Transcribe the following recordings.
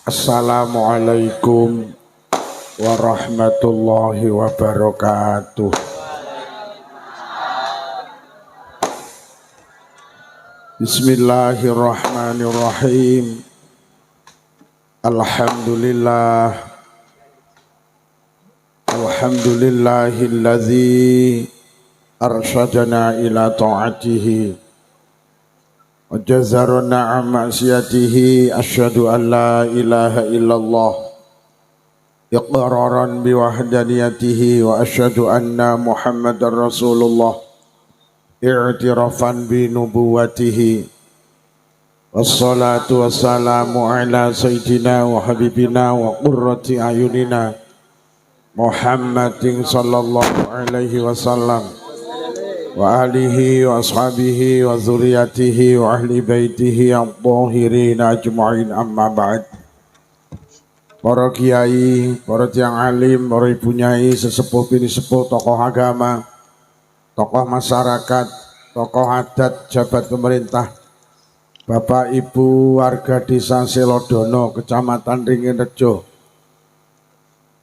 Assalamualaikum warahmatullahi wabarakatuh. Bismillahirrahmanirrahim. Alhamdulillahilladzi arsyadana ila ta'atihi wa jazarna an ma'siyatihi. Asyhadu an la ilaha illallah iqraran biwahdaniyatihi wa asyhadu anna Muhammadar Rasulullah i'tirafan bi nubuwwatihi. Wassalatu wassalamu ala sayyidina wa habibina wa qurrati ayunina Muhammadin sallallahu alaihi wasallam wa alihi wa ashabihi wa dzurriyyatihi wa ahli baitihi at-tahirin ajma'in, amma ba'd. Para kiai, para tiyang alim, para ibu nyai, sesepuh bini sepuh, tokoh agama, tokoh masyarakat, tokoh adat, jabat pemerintah, Bapak Ibu warga Desa Selodono, Kecamatan Ringinrejo,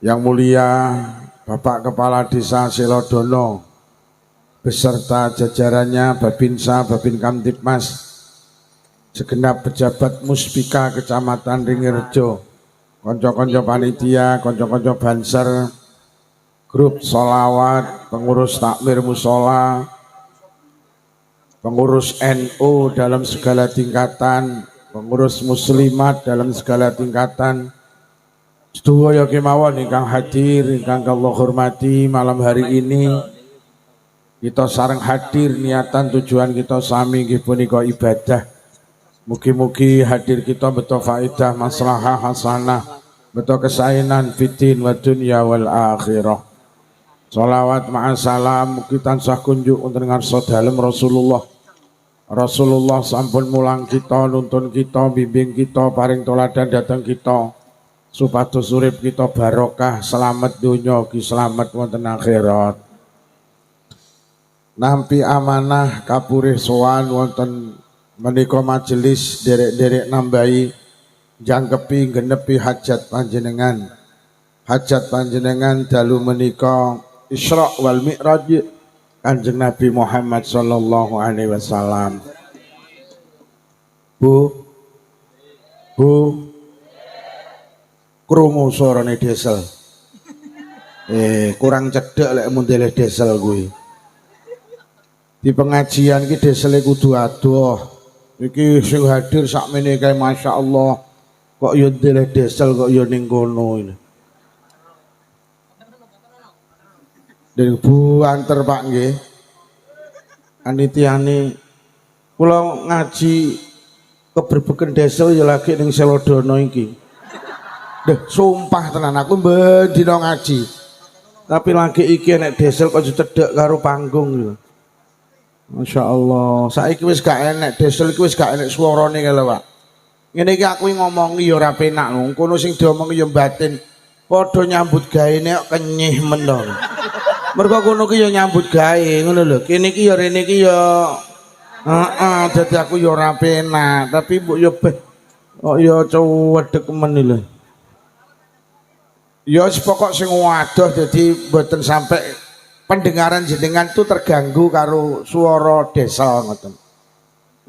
yang mulia Bapak Kepala Desa Selodono beserta jajarannya, Babinsa, Babin Kamtibmas, segenap pejabat Muspika Kecamatan Ringinrejo, konco-konco panitia, konco-konco banser, grup sholawat, pengurus takmir musola, pengurus NU dalam segala tingkatan, pengurus muslimat dalam segala tingkatan, sedaya kemawon ingkang hadir, ingkang kula hormati, malam hari ini kita sareng hadir niatan tujuan kita sami nggih punika ibadah. Mugi-mugi hadir kita beto faedah maslahah hasanah, beto kesainan fitin wa dunya wal akhirah. Sholawat ma'asalam mugi tansah kunjuk untuk ngarsa dalem Rasulullah. Rasulullah sampun mulang kita, nuntun kita, bimbing kita, paring toladan datang kita, supados urip kita barokah, selamat dunya ugi selamat wonten akhirat. Nampi amanah kapurih sowan wonten menika majelis derek-derek nambahi jangkepi genepi hajat panjenengan. Hajat panjenengan dalu menika Isra wal Mi'raj Kanjeng Nabi Muhammad sallallahu alaihi wasallam. Bu krungu suarane diesel. Kurang cedek lek mundele diesel kuwi. Di pengajian ki diesele kudu adoh. Iki sing hadir sakmene kae masyaallah. Kok yo ndeleh diesel kok yo ning kono ini. Dari Bu anter Pak nggih. Anitiane kula ngaji keberbeken diesel ya lagi ning Selodono iki. Deh, sumpah tenan aku bendina ngaji. Tapi lagi iki nek diesel kok cedek karo panggung lho. Masya Allah, saiki wis gak enek diesel iki wis gak enek suarane lho Pak. Ngene iki aku ngomongi ya ora penak lho. Kono sing diomongi ya batin. Padha nyambut gaene kok kenyih men to. Mergo kono ki ya nyambut gawe ngono lho. Kene iki ya rene iki ya dadi aku ya ora penak, tapi mbok ya kok ya cuwedhek men lho. Ya pokok sing wadoh dadi mboten sampai pendengaran jenengan tuh terganggu karo suara diesel ngoten.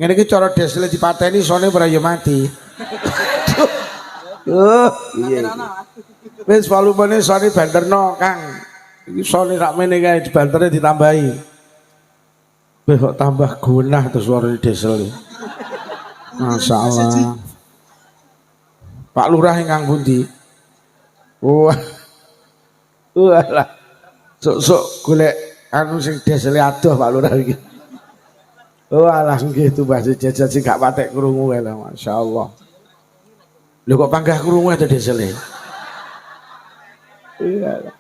Ngene iki cara diesel dipateni sone ora ya mati. Iya. Wis volumene sone banterno Kang. Iki sone sakmene kae dibantere ditambahi. Wis kok tambah gunah tuh suara diesel iki. Masyaallah. Pak Lurah ingkang pundi? Wah. Walah. Sok-sok golek anu sing diesel adoh Pak Lurah iki. Walah nggih tumbas jajan sing gak patek krungu wae lho, masyaallah. Lho kok panggah krungu ta diesel e? Iya.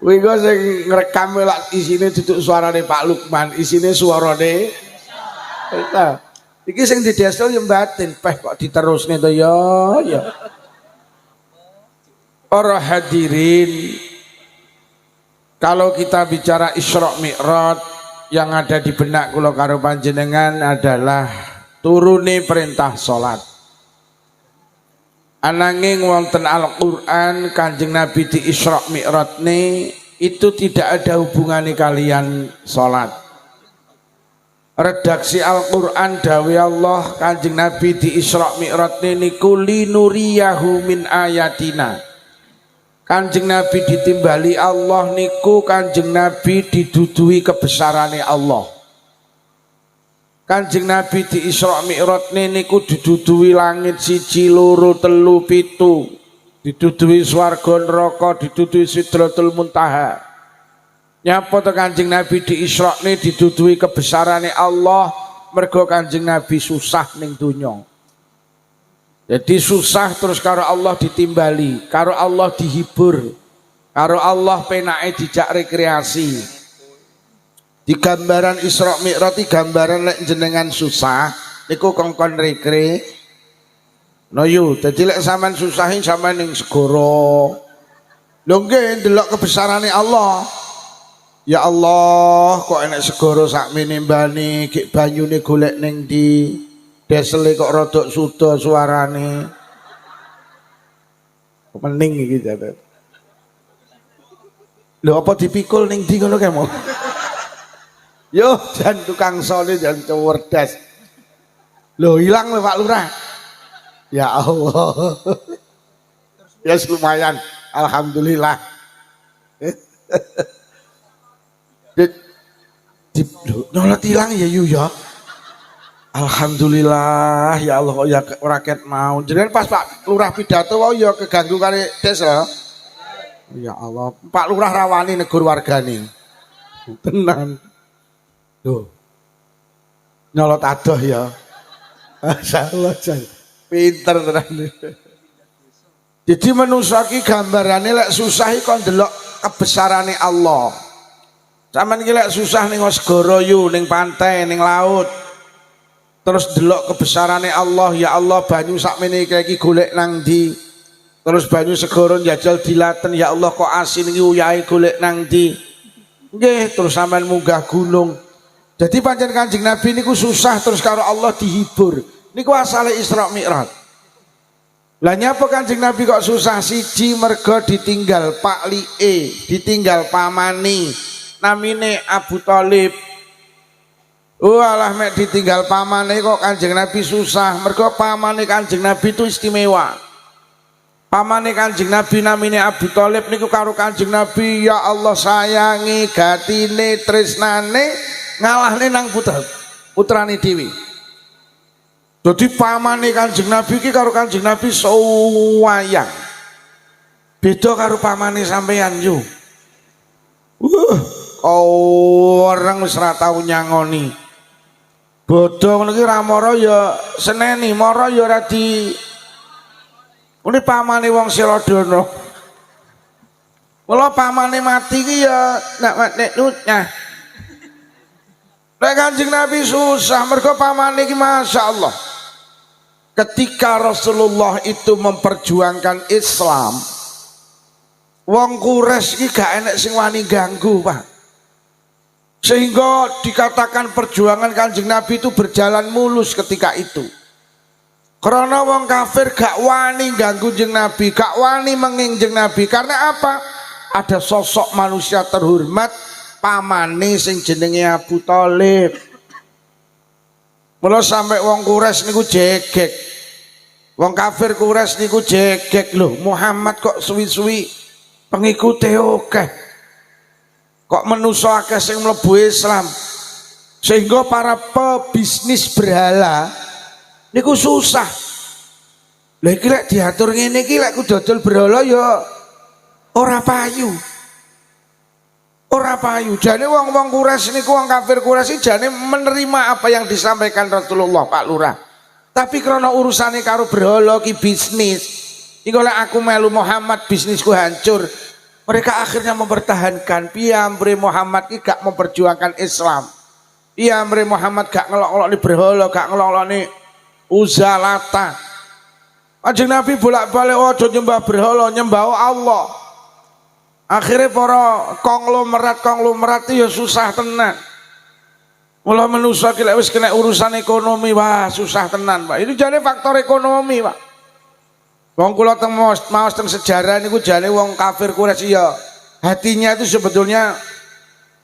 Kuwi kok sing ngrekam lak isine duduk suarane Pak Lukman, isine suarane kita. Iki sing di diesel yo batin, peh kok diterusne to ya. Para hadirin, kalau kita bicara Isra Mi'raj, yang ada di benak kula karo panjenengan adalah turune perintah salat. Ananging wonten Al-Qur'an Kanjeng Nabi di Isra Mi'rajne itu tidak ada hubungannya kalian salat. Redaksi Al-Qur'an dawe Allah Kanjeng Nabi di Isra Mi'rajne niku linuriyahu min ayatina. Kanjeng Nabi ditimbali Allah niku Kanjeng Nabi didudui kebesarane Allah. Kanjeng Nabi di Isra Mi'rajne niku didudui langit 1, 2, 3, 7, didudui swarga neraka, didudui Sidratul Muntaha. Nyapa to Kanjeng Nabi di Isra ne didudui kebesarane Allah, mergo Kanjeng Nabi susah ning donya. Jadi susah terus karo Allah ditimbali, karo Allah dihibur, karo Allah penake dijak rekreasi. Di gambaran Isra Mi'raj di gambaran lek jenengan susah niku kongkon rekre. No yu, dadi lek sampean susahin sampean ning segara. Lho nggih ndelok kebesarane Allah. Ya Allah, kok enek segara sakmene mbani, gek banyune golek ning ndi? Desele kok rodok suda suarane. Mening iki jare. Lho apa dipikul ning ndi ngono kae mau? Yo jan tukang sole jan cerdas. Loh hilang lho Pak Lurah. Ya Allah. Ya yes, lumayan. Alhamdulillah. Nolak hilang ya yu ya. Alhamdulillah ya Allah ya rakyat mau. Jenengan pas Pak Lurah pidato wae ya keganggu kali desa. Ya Allah, Pak Lurah rawani negur wargane. Tenan. Loh, nyolot adoh ya. Masyaallah jan. Pinter tenan. Jadi manusa ki gambarane lek susah iki kon ndelok kebesarane Allah. Sampeyan iki lek susah ning segara yu, ning pantai, ning laut. Terus ndelok kebesarane Allah, ya Allah banyu sakmene iki golek nang ndi? Terus banyu segara njajal dilaten, ya Allah kok asin iki uyahe golek nang ndi? Nggih, terus sampeyan munggah gunung. Jadi pancen Kanjeng Nabi niku susah terus karo Allah dihibur. Niku asale Isra Mi'raj. Lah nyapa Kanjeng Nabi kok susah? Siji mergo ditinggal Pak Lie, ditinggal pamani. Namine Abu Thalib. Walah mek ditinggal pamane kok Kanjeng Nabi susah. Mergo pamane Kanjeng Nabi itu istimewa. Pamane Kanjeng Nabi namine Abu Thalib niku karo Kanjeng Nabi ya Allah sayangi gatine tresnane ngalahne nang putrane dhewe. Dadi pamane Kanjeng Nabi iki karo Kanjeng Nabi sawayang. Beda karo pamane sampeyan yo. Orang wis ora tau nyangoni. Bodho ngono iki ra mara ya seneni, mara ya ora di. Ini pamane wong Siradana. Mula pamane mati iki ya nek nutnya. Nek Kanjeng Nabi susah mergo pamane iki masyaallah. Ketika Rasulullah itu memperjuangkan Islam, wong Quraisy iki gak enek sing wani ganggu, Pak. Sehingga dikatakan perjuangan Kanjeng Nabi itu berjalan mulus ketika itu. Karena wong kafir gak wani ganggu Kanjeng Nabi, gak wani menginjeng Nabi. Karena apa? Ada sosok manusia terhormat pamane sing jenenge Abu Thalib. Mula sampai wong Quraisy niku jegek. Wong kafir Quraisy niku jegek lho, Muhammad kok suwi-suwi pengikute akeh. Kok manusa akeh sing mlebu Islam. Sehingga para pebisnis berhala niku susah. Lah iki lek diatur ngene iki lek kudu dodol berhala ya ora payu. Ora payu. Jane wong-wong Quraisy niku wong kafir Quraisy jane menerima apa yang disampaikan Rasulullah Pak Lurah. Tapi karena urusane karo berhala ki bisnis. Iku lek aku melu Muhammad bisnisku hancur. Mereka akhirnya mempertahankan piambre Muhammad ki gak memperjuangkan Islam. Piambre Muhammad gak ngelok-ngelokne berhala, gak ngelok-ngelokne Uzalata. Kanjeng Nabi bolak-balik aja nyembah berhala, nyembah Allah. Akhirnya para konglomerat itu ya susah tenan. Mula manusia ki lek wis kena urusan ekonomi wah susah tenan, Pak. Itu jadi faktor ekonomi, Pak. Wong kula teng maos teng sejarah niku jane wong kafir Quraisy ya hatinya itu sebetulnya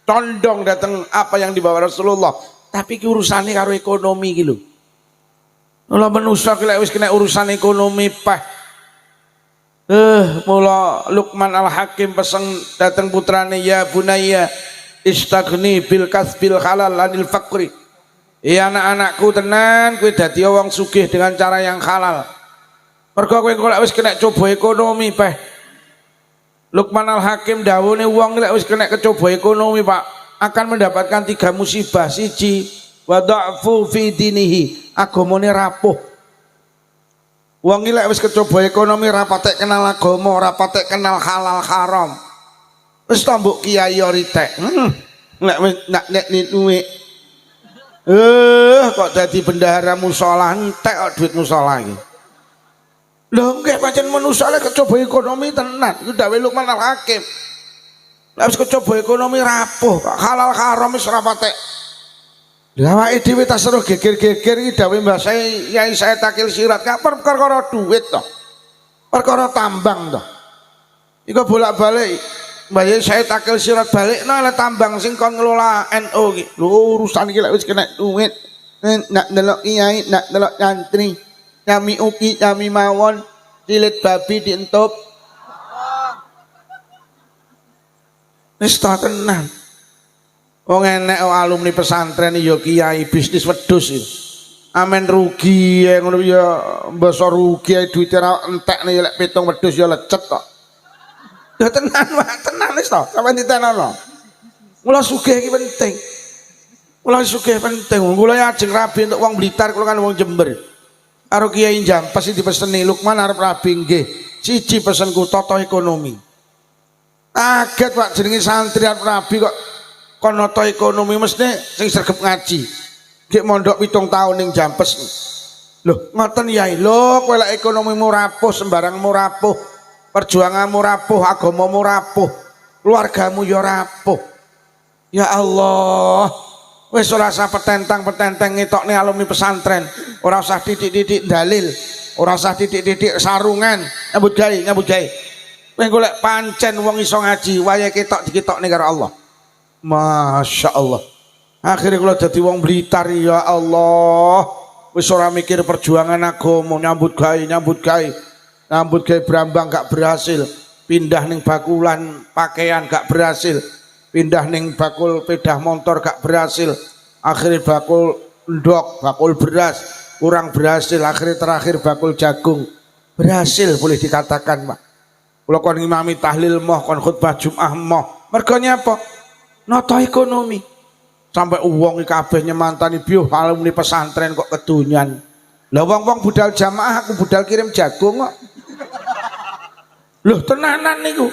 condong datang apa yang dibawa Rasulullah, tapi ki urusane karo ekonomi ki lho. Mula manusa ki lek wis kena urusan ekonomi pah. Mula Luqman Al-Hakim pesen datang putrane, ya bunayya istaghni bil kasbil halal anil faqri. Ya anak-anakku tenan kowe dadi wong sugih dengan cara yang halal. Mergo kowe kok wis kena coba ekonomi peh. Luqman Al-Hakim dawuhne wong lek wis kena kecoba ekonomi Pak akan mendapatkan 3 musibah. Siji, wa dha'fu fi dinihi, agamane rapuh. Wong iki lek wis kecoba ekonomi ora patek kenal agama, ora patek kenal halal haram. Wis tambuk kiai ritek. Nek nek duwe kok dadi bendahara musala entek kok duit musala iki. Lho nggih pancen manusa lek kecoba ekonomi tenan iku dawuh Luqman Al-Hakim. Lek wis kecoba ekonomi rapuh, halal haram wis ora patek. Lha awake dhewe tas seru geger-geger iki dawuh Mbah Yai Said Akil Sirat gak perkara duit to. Perkara tambang to. Iku bolak-balik Mbah Yai Said Akil Sirat balikno lek tambang sing kon ngelola NU iki. Lho urusan iki lek wis kena duit. Nak delok kiai, nak delok santri. Kami uki, kami mawon, cilit babi dientup. Wis tenan. Wong enek alumni pesantren ya kiai bisnis wedhus iki. Amen rugi ngono ya mbasa rugi duwite ra entekne ya lek pitung wedhus ya lecet kok. Ya tenan Pak, tenan wis to, sampeyan ditenono. Mula sugih iki penting. Mula sugih penting. Kula ajeng rabi untuk wong Blitar, kula kan wong Jember. Karo Kiai Jampes iki dipeseni Luqman arep rabi nggih. Siji pesenku tata ekonomi. Kaget Pak jenenge santri arep rabi kok kon nata ekonomi mesti sing sregep ngaji. Gek mondok 7 tahun ning Jampes. Loh, ngoten Yai. Lho, kowe lek ekonomimu rapuh, sembarangmu rapuh, perjuanganmu rapuh, agamamu rapuh, keluargamu ya rapuh. Ya Allah. Wis ora usah petentang-petenteng ngetokne alumni pesantren, ora usah titik-titik dalil, ora usah titik-titik sarungan, nyambut gawe. Kowe golek pancen wong iso ngaji, wayahe ketok diketokne karo Allah. Masya Allah. Akhirnya kula dadi wong Blitar ya Allah. Wis ora mikir perjuangan agama, nyambut gawe Brambang gak berhasil, pindah ning bakulan pakaian gak berhasil. Pindah ning bakul pedah motor gak berhasil, akhirnya bakul ndok, bakul beras kurang berhasil, akhirnya terakhir bakul jagung berhasil boleh dikatakan Pak. Kalau kon ngimami tahlil moh, kon khutbah Jum'ah moh, merganya apa? Nata ekonomi. Sampai uang kabeh nyemantani biuh alumni pesantren kok kedunyan. Lah wong-wong budal jamaah aku budal kirim jagung kok. Loh tenanan niku.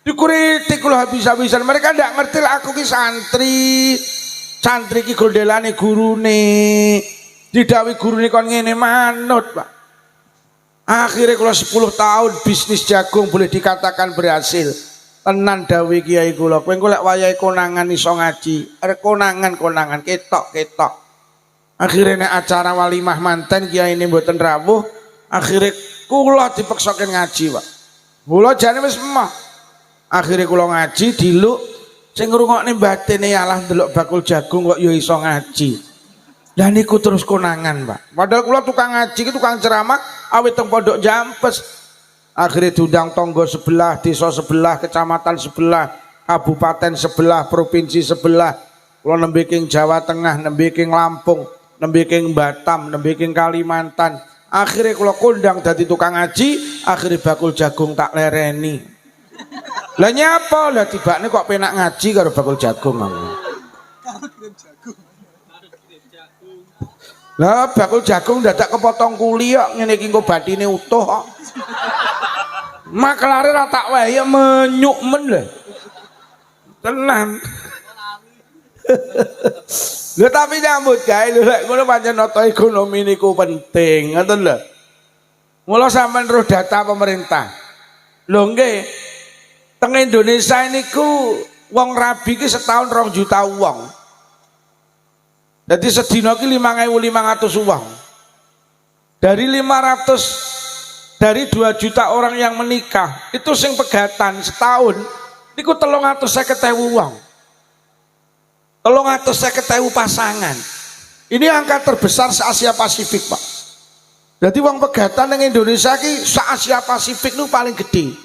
Dikritik loh habis-habisan, mereka ndak ngerti lah aku ki santri ki goldelane gurune, didawi gurune kon ngene manut Pak. Akhirnya kalau 10 tahun bisnis jagung boleh dikatakan berhasil. Tenan dawi kiai kula, kowe engko lek wayahe konangan iso ngaji, are konangan ketok. Akhirnya nek acara walimah manten kiai ini mboten rawuh, akhirnya kula dipeksaken ngaji Pak. Kula jane wis emah. Akhirnya kula ngaji diluk sing ngrungokne batine alah ndelok bakul jagung kok ya iso ngaji. Lah niku terus konangan, Pak. Padahal kula tukang ngaji ki tukang ceramah awit teng pondok Jampes. Akhirnya diundang tonggo sebelah, desa sebelah, kecamatan sebelah, kabupaten sebelah, provinsi sebelah. Kula nembe king Jawa Tengah, nembe king Lampung, nembe king Batam, nembe king Kalimantan. Akhirnya kula kondang dadi tukang ngaji, akhirnya bakul jagung tak lereni. Lah nyapa lah tibane kok penak ngaji karo bakul jagung aku. Lah bakul jagung dadak kepotong kuli kok ngene iki engko bathine utuh kok. Maklare ra tak wae menyuk men lho. Tenan. Lho tapi nyambut gawe lho lek ngono pancen nata ekonomi niku penting, ngoten lho. Mula sampean roh data pemerintah. Lho nggih. Teng Indonesia niku wong rabi ki setahun 2 juta wong. Jadi sedina ki 5.500 wong. Dari 500 Dari 2 juta orang yang menikah, itu sing pegatan setahun, niku 350.000 wong. 350.000 pasangan. Ini angka terbesar se-Asia Pasifik, Pak. Jadi wong pegatan yang Indonesia ki se-Asia Pasifik niku paling gede.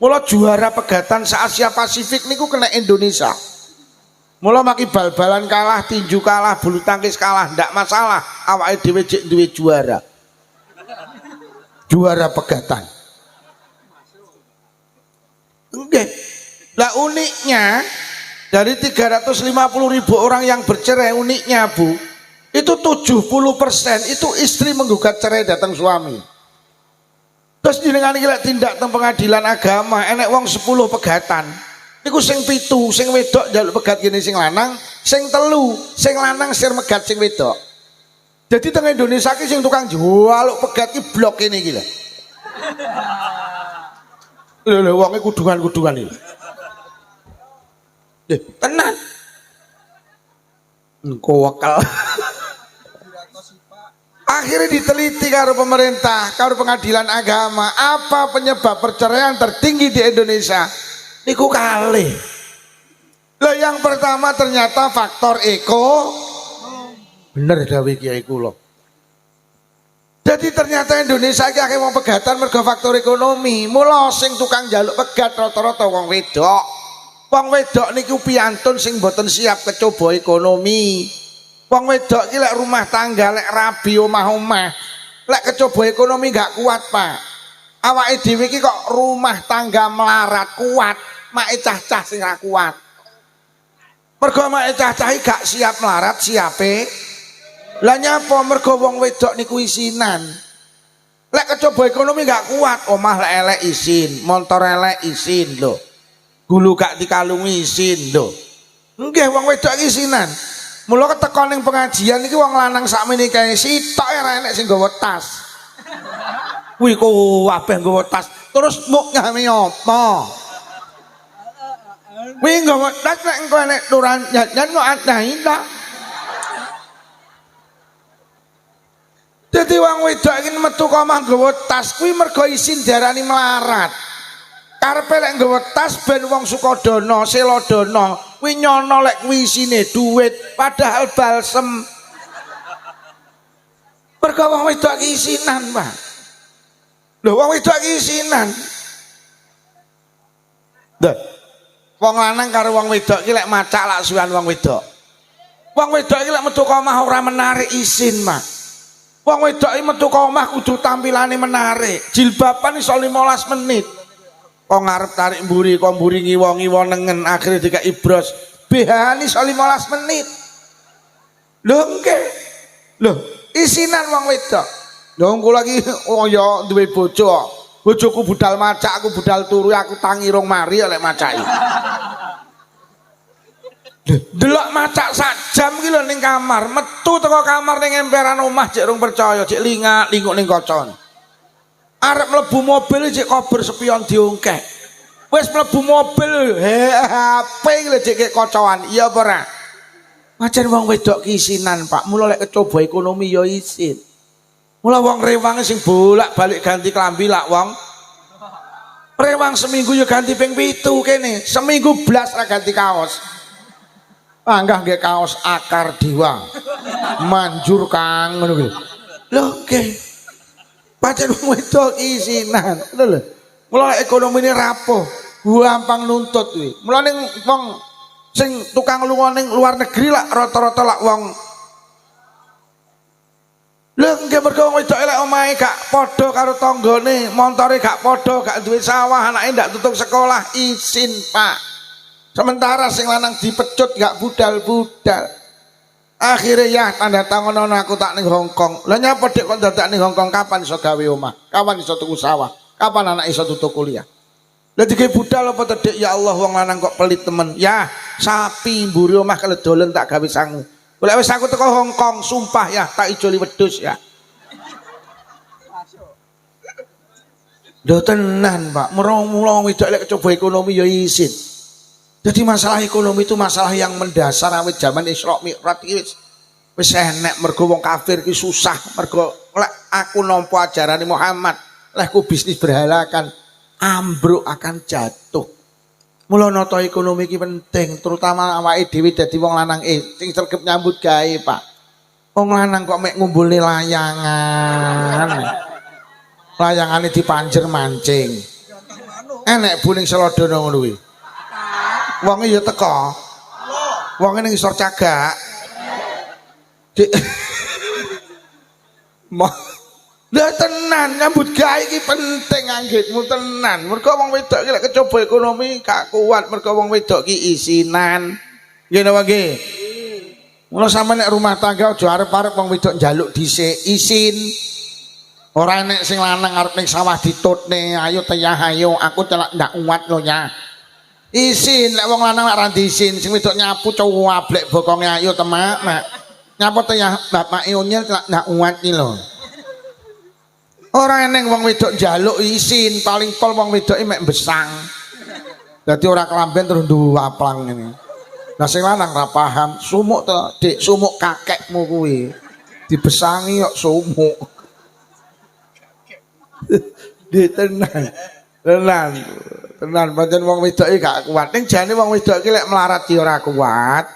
Mula juara pegatan se-Asia Pasifik niku kena Indonesia. Mula maki bal-balan kalah, tinju kalah, bulu tangkis kalah, ndak masalah. Awake dhewe jek duwe juara. Juara pegatan. Oke. Lah uniknya dari 350.000 orang yang bercerai, uniknya Bu, itu 70% itu istri menggugat cerai datang suami. Terus jenengan iki lek tindak teng pengadilan agama, enek wong 10 pegatan. Niku sing 7, sing wedok njaluk pegat kene sing lanang, sing 3, sing lanang sir megat sing wedok. Jadi teng Indonesia ki sing tukang jual pegat ki blok kene iki lho. Lho wonge kudungan-kudungan iki. Tenan. Engko wakal. Akhirnya diteliti karo pemerintah, karo pengadilan agama, apa penyebab perceraian tertinggi di Indonesia? Niku kalih. Lah yang pertama ternyata faktor bener dawuh Kiai kula. Jadi ternyata Indonesia iki akeh wong pegatan mergo faktor ekonomi. Mula sing tukang njaluk pegat rata-rata wong wedok. Wong wedok niku piantun sing mboten siap kecoba ekonomi. Wong wedok ki lek rumah tangga lek rabi omah-omah, lek kecoba ekonomi gak kuat, Pak. Awake dhewe iki kok rumah tangga melarat kuat, make cah-cah sing ra kuat. Mergo make cah-cah gak siap melarat, siape? Lah nyapa mergo wong wedok niku isinan. Lek kecoba ekonomi gak kuat, omah lek elek isin, motor elek isin lho. Gulu gak dikalungi isin lho. Nggih wong wedok isinan. Mula keteko ning pengajian iki wong lanang sakmene kae sitok ora enek sing nggawa tas. Kuwi kabeh nggawa tas. Terus muk gawe apa? Kuwi nggawa tas nek engko enek turan jajan kok adahi ta. Dadi wong wedok iki metu kok omah nggawa tas kuwi mergo isin diarani melarat. Karepe lek nggawa tas ben wong Sukodono, Selodana, kuwi nyono lek kuwi isine duit, padahal balsem. Mergo wong wedok iki isinan, Pak. Lho wong wedok iki isinan. Lho. Wong lanang karo wong wedok iki lek macak lak suwan wong wedok. Wong wedok iki lek metu ka omah ora menarik isin, Mak. Wong wedok iki metu ka omah kudu tampilane menarik. Jilbaban iso 15 menit. Kok ngarep tarik mburi, kok mburi ngiwa-ngiwa nengen, akhirnya dikai bros. BH ini 15 menit. Lho nggih. Lho, isinan wong wedok. Lho engko lagi oh ya duwe bojo. Bojoku budal macak, aku budal turu, aku tangi rong mari oleh macaki. Delok macak sak jam ki lho ning kamar, metu teko kamar ning emperan omah jek rong percaya, jek linguk ning kaca. Arep mlebu mobil jek kober spion diungkek. Wis mlebu mobil HP lho jek kocoan. Iya apa ora? Pancen wong wedok ki isinan, Pak. Mula lek kecoba ekonomi ya isin. Mula wong rewang sing bolak-balik ganti klambi lak wong. Rewang seminggu ya ganti ping 7 kene. Seminggu blas ra ganti kaos. Panggah nggih kaos akar diwang. Manjur Kang ngono kuwi. Lho nggih. Pancen wong wedok isinan, lho lho. Mula ekonomine rapuh, gampang nuntut kuwi. Mula ning wong sing tukang lunga ning luar negeri lak rata-rata lak wong. Lho nggih mergo wong wedok lek omahe gak padha karo tanggane, montore gak padha, gak duwe sawah, anake ndak tutuk sekolah, isin, Pak. Sementara sing lanang dipecut gak budal-budal. Akhirnya ya tanda tangan aku tak ning Hongkong. Lah nyapa dek kok dadak ning Hongkong, kapan iso gawe omah? Kapan iso tuku sawah? Kapan anak iso tutuk kuliah? Lah dike budal apa tedek ya Allah wong lanang kok pelit temen. Ya sapi mburi omah keledolen tak gawe sangu. Lek wis aku teko Hongkong sumpah ya tak ijoli wedhus ya. Lho tenan, Pak. Mula wedok lek coba ekonomi ya isin. Jadi masalah ekonomi itu masalah yang mendasar awit zaman Isra Mi'raj iki wis enek mergo wong kafir ki susah mergo lek aku nampa ajarane Muhammad lehku bisnis berhala akan ambruk, akan jatuh. Mula nata ekonomi iki penting, terutama awake dhewe dadi wong lanang sing sregep nyambut gawe, Pak. Wong lanang kok mek ngumpulne layangan. Layangane dipanjer mancing. Enek buning selodana ngono kuwi. Wonge ya teka. Wonge ning isor cagak. Lah tenan nyambut gawe iki penting anggitmu tenan. Mergo wong wedok iki lek kecoba ekonomi gak kuat, mergo wong wedok iki isinan. Nggih napa nggih? Mula sampe nek rumah tangga aja arep-arep wong wedok njaluk dhisik, isin. Ora enek sing lanang arep ning sawah ditutne, ayo teyah ayo, aku celak ndak kuat lho ya. Isin lek wong lanang lek ra diisin, sing wedok nyapu cuwablek bokonge ayo temak, Mak. Nyapu teyah bapak ionnya celak ndak kuat iki lho. Ora eneng wong wedok njaluk isin, paling pol wong wedoke mek besang. Dadi ora kelamben terus nduwaplang ngene. Lah sing lanang ra paham, sumuk to, Dik, sumuk kakekmu kuwi. Dibesangi kok sumuk. Dik tenan. Tenan pancen wong wedoke gak kuat. Ning jane wong wedok iki lek melarat ya ora kuat.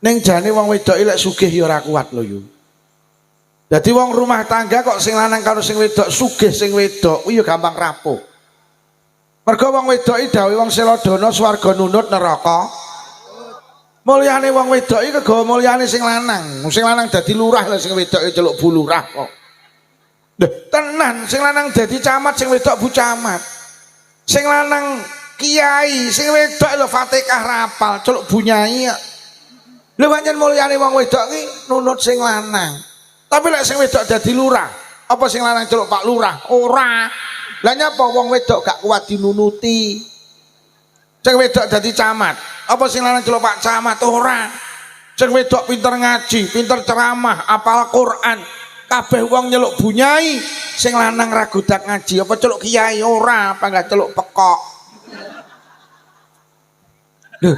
Ning jane wong wedok iki lek sugih ya ora kuat lho yo. Jadi wong rumah tangga kok sing lanang karo sing wedok sugih sing wedok kuwi ya gampang rapuh. Mergo wong wedok iki dawuh wong selodana swarga nunut neraka. Mulyane wong wedok iki kegawa mulyane sing lanang. Sing lanang dadi lurah lho sing wedok celuk bu lurah kok. Lho tenan sing lanang dadi camat sing wedok bu camat. Sing lanang kiai sing wedok lho Fatihah rapal celuk bu nyai. Lho pancen mulyane wong wedok iki nunut sing lanang. Tapi lek sing wedok dadi lurah, apa sing lanang celuk Pak Lurah? Ora. Lah nyapa wong wedok gak kuat dinunuti. Sing wedok dadi camat, apa sing lanang celuk Pak Camat? Ora. Sing wedok pinter ngaji, pinter ceramah, apal Quran, kabeh wong nyeluk bunyai, sing lanang ra godak ngaji, apa celuk kiai? Ora, apa gak celuk pekok. Lho,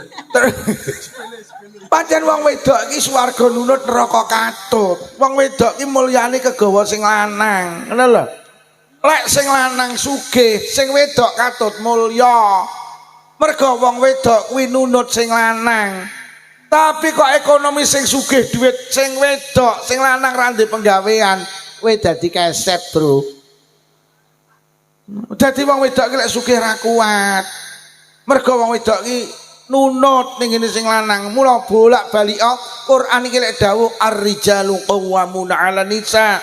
pancen wong wedok iki swarga nunut neraka katut. Wong wedok iki mulyane kegawa sing lanang. Ngono lho. Lek sing lanang sugih, sing wedok katut mulya. Mergo wong wedok kuwi nunut sing lanang. Tapi kok ekonomi sing sugih duit sing wedok, sing lanang ra ndek penggawean, kowe dadi keset, Bro. Dadi wong wedok iki lek sugih ra kuat. Mergo wong wedok iki nunut ning ngene sing lanang. Mula bolak-balik Quran iki lek dawuh ar-rijalu qawwamuna 'alan nisa.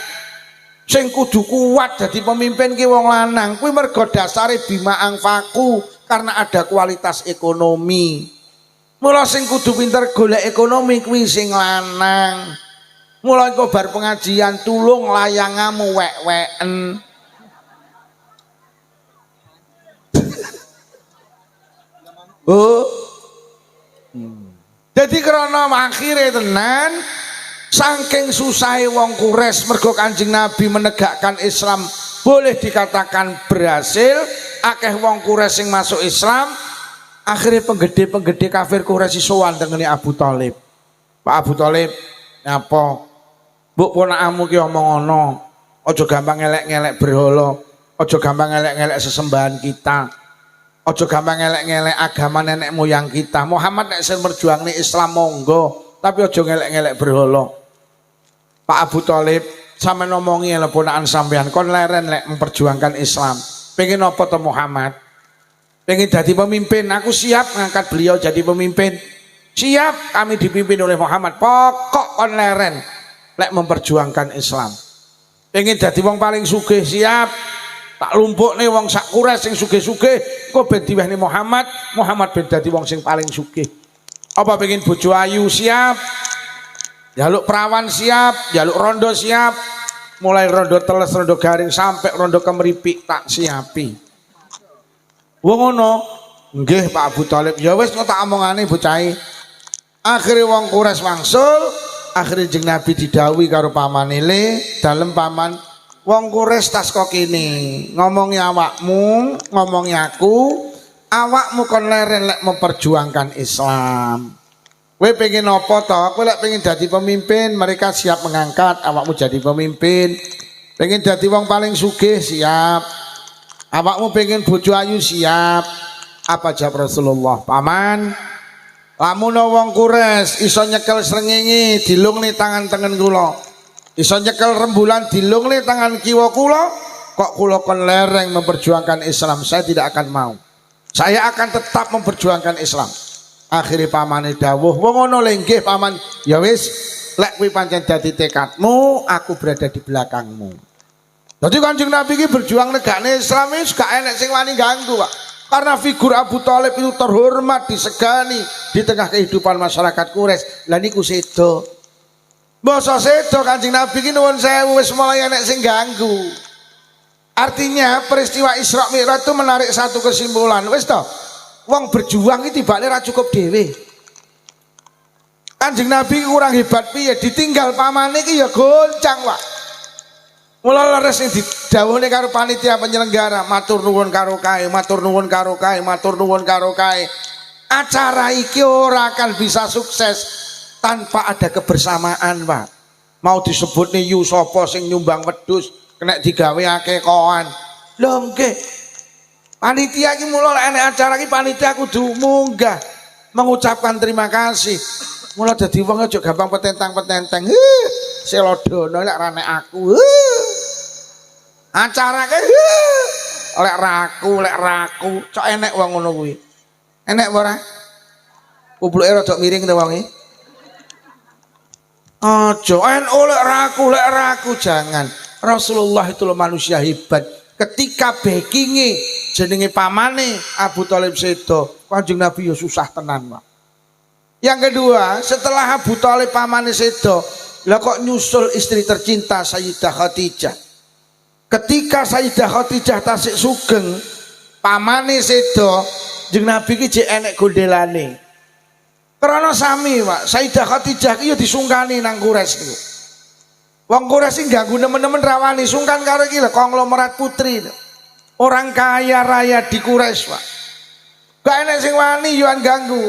Sing kudu kuat dadi pemimpin ki wong lanang. Kuwi mergo dasare bima angfaku karena ada kualitas ekonomi. Mula sing kudu pinter golek ekonomi kuwi sing lanang. Mula engko bar pengajian tulung layangamu wek-weken. Oh. Jadi karena akhirnya tenan saking susahe wong Quraisy mergo Kanjeng Nabi menegakkan Islam boleh dikatakan berhasil, akeh wong Quraisy sing masuk Islam, akhirnya penggede kafir Quraisy sowan tengene Abu Thalib. Pak Abu Thalib, nyapa? Mbok ponakmu ki omong ngono, aja gampang ngelek-ngelek berhala, aja gampang ngelek-ngelek sesembahan kita. Ojo gampang ngelek-ngelek agama nenek moyang kita. Muhammad nek sing merjuangne Islam monggo, tapi ojo ngelek-ngelek berhala. Pak Abu Thalib sampe ngomongi lho ponakan sampean kon leren lek memperjuangkan Islam. Pengen apa to Muhammad? Pengen jadi pemimpin, aku siap ngangkat beliau jadi pemimpin. Siap kami dipimpin oleh Muhammad. Pokok kon leren lek memperjuangkan Islam. Pengen jadi wong paling sugih, siap. Tak lumpuk nih wong sak Quraisy sing sugih-sugih, kok ben diwehne Muhammad, Muhammad ben dadi wong sing paling sugih. Apa pengen bojo ayu, siap. Jaluk perawan siap, jaluk rondo siap. Mulai rondo teles, rondo garing sampai rondo kemeripik tak siapi. Wong ngono, nggih Pak Abu Thalib, ya wis tak omongane bocahe. Akhire wong Quraisy wangsul, akhire Jeng Nabi didhawuhi karo pamanele, dalem paman wong Quraisy tas kok kene ngomongi awakmu, ngomongi aku, awakmu kon leren lek memperjuangkan Islam. Kowe pengen apa to? Kowe lek pengen jadi pemimpin, mereka siap mengangkat awakmu jadi pemimpin. Pengen dadi wong paling sugih siap. Awakmu pengen bojo ayu siap. Apa jawab Rasulullah? Paman, lamun wong kures iso nyekel srengenge dilungne tangan tengen kula. Iso nyekel rembulan dilungne tangan kiwa kula, kok kula kon lereng memperjuangkan Islam. Saya tidak akan mau. Saya akan tetap memperjuangkan Islam. Akhirnya pamane dawuh, wong ngono le nggih paman. Ya wis, lek kuwi pancen dadi tekadmu, aku berada di belakangmu. Jadi Kanjeng Nabi ini berjuang negakne Islam ini gak enek sing wani ganggu, Pak. Karena figur Abu Thalib itu terhormat, disegani di tengah kehidupan masyarakat Quraisy. Lah niku sedo. Basa sedo Kanjeng Nabi iki nuwun sewu wis mulai enek sing ganggu. Artinya peristiwa Isra Mi'raj itu menarik satu kesimpulan. Wis to, wong berjuang iki tibane ra cukup dhewe. Kanjeng Nabi kurang hebat piye, ditinggal pamane iki ya goncang, Pak. Mula leres sing didhawuhne karo panitia penyelenggara, matur nuwun karo kae, matur nuwun karo kae, matur nuwun karo kae. Acara iki ora akan bisa sukses tanpa ada kebersamaan, Pak. Mau disebut nih yu sapa sing nyumbang wedhus, kena digawe akeh koan. Lho nggih. Panitia iki mula lek enek acara iki panitia kudu munggah mengucapkan terima kasih. Mula dadi wong aja gampang petentang-petenteng. Selodono lek ra nek aku. Acara ke lek raku cok enek wong ngono kuwi. Enek ora? Kubluke rada miring to wonge. Aja lek raku jangan. Rasulullah itu manusia hebat. Ketika backinge jenenge pamane Abu Thalib sedo, Kanjeng Nabi ya susah tenan, Pak. Yang kedua, setelah Abu Thalib pamane sedo, lah kok nyusul istri tercinta Sayyidah Khadijah. Ketika Sayyidah Khadijah tasik sugeng, pamane sedo, jeung Nabi ki jek enek gondelane. Karena sami, Pak, Sayyidah Khadijah ki yo disungkani nang Quraisy niku. Wong Quraisy ganggu nemen-nemen rawani sungkan karo iki lho konglomerat putri. Orang kaya raya di Quraisy, Pak. Gak enek sing wani yo ganggu.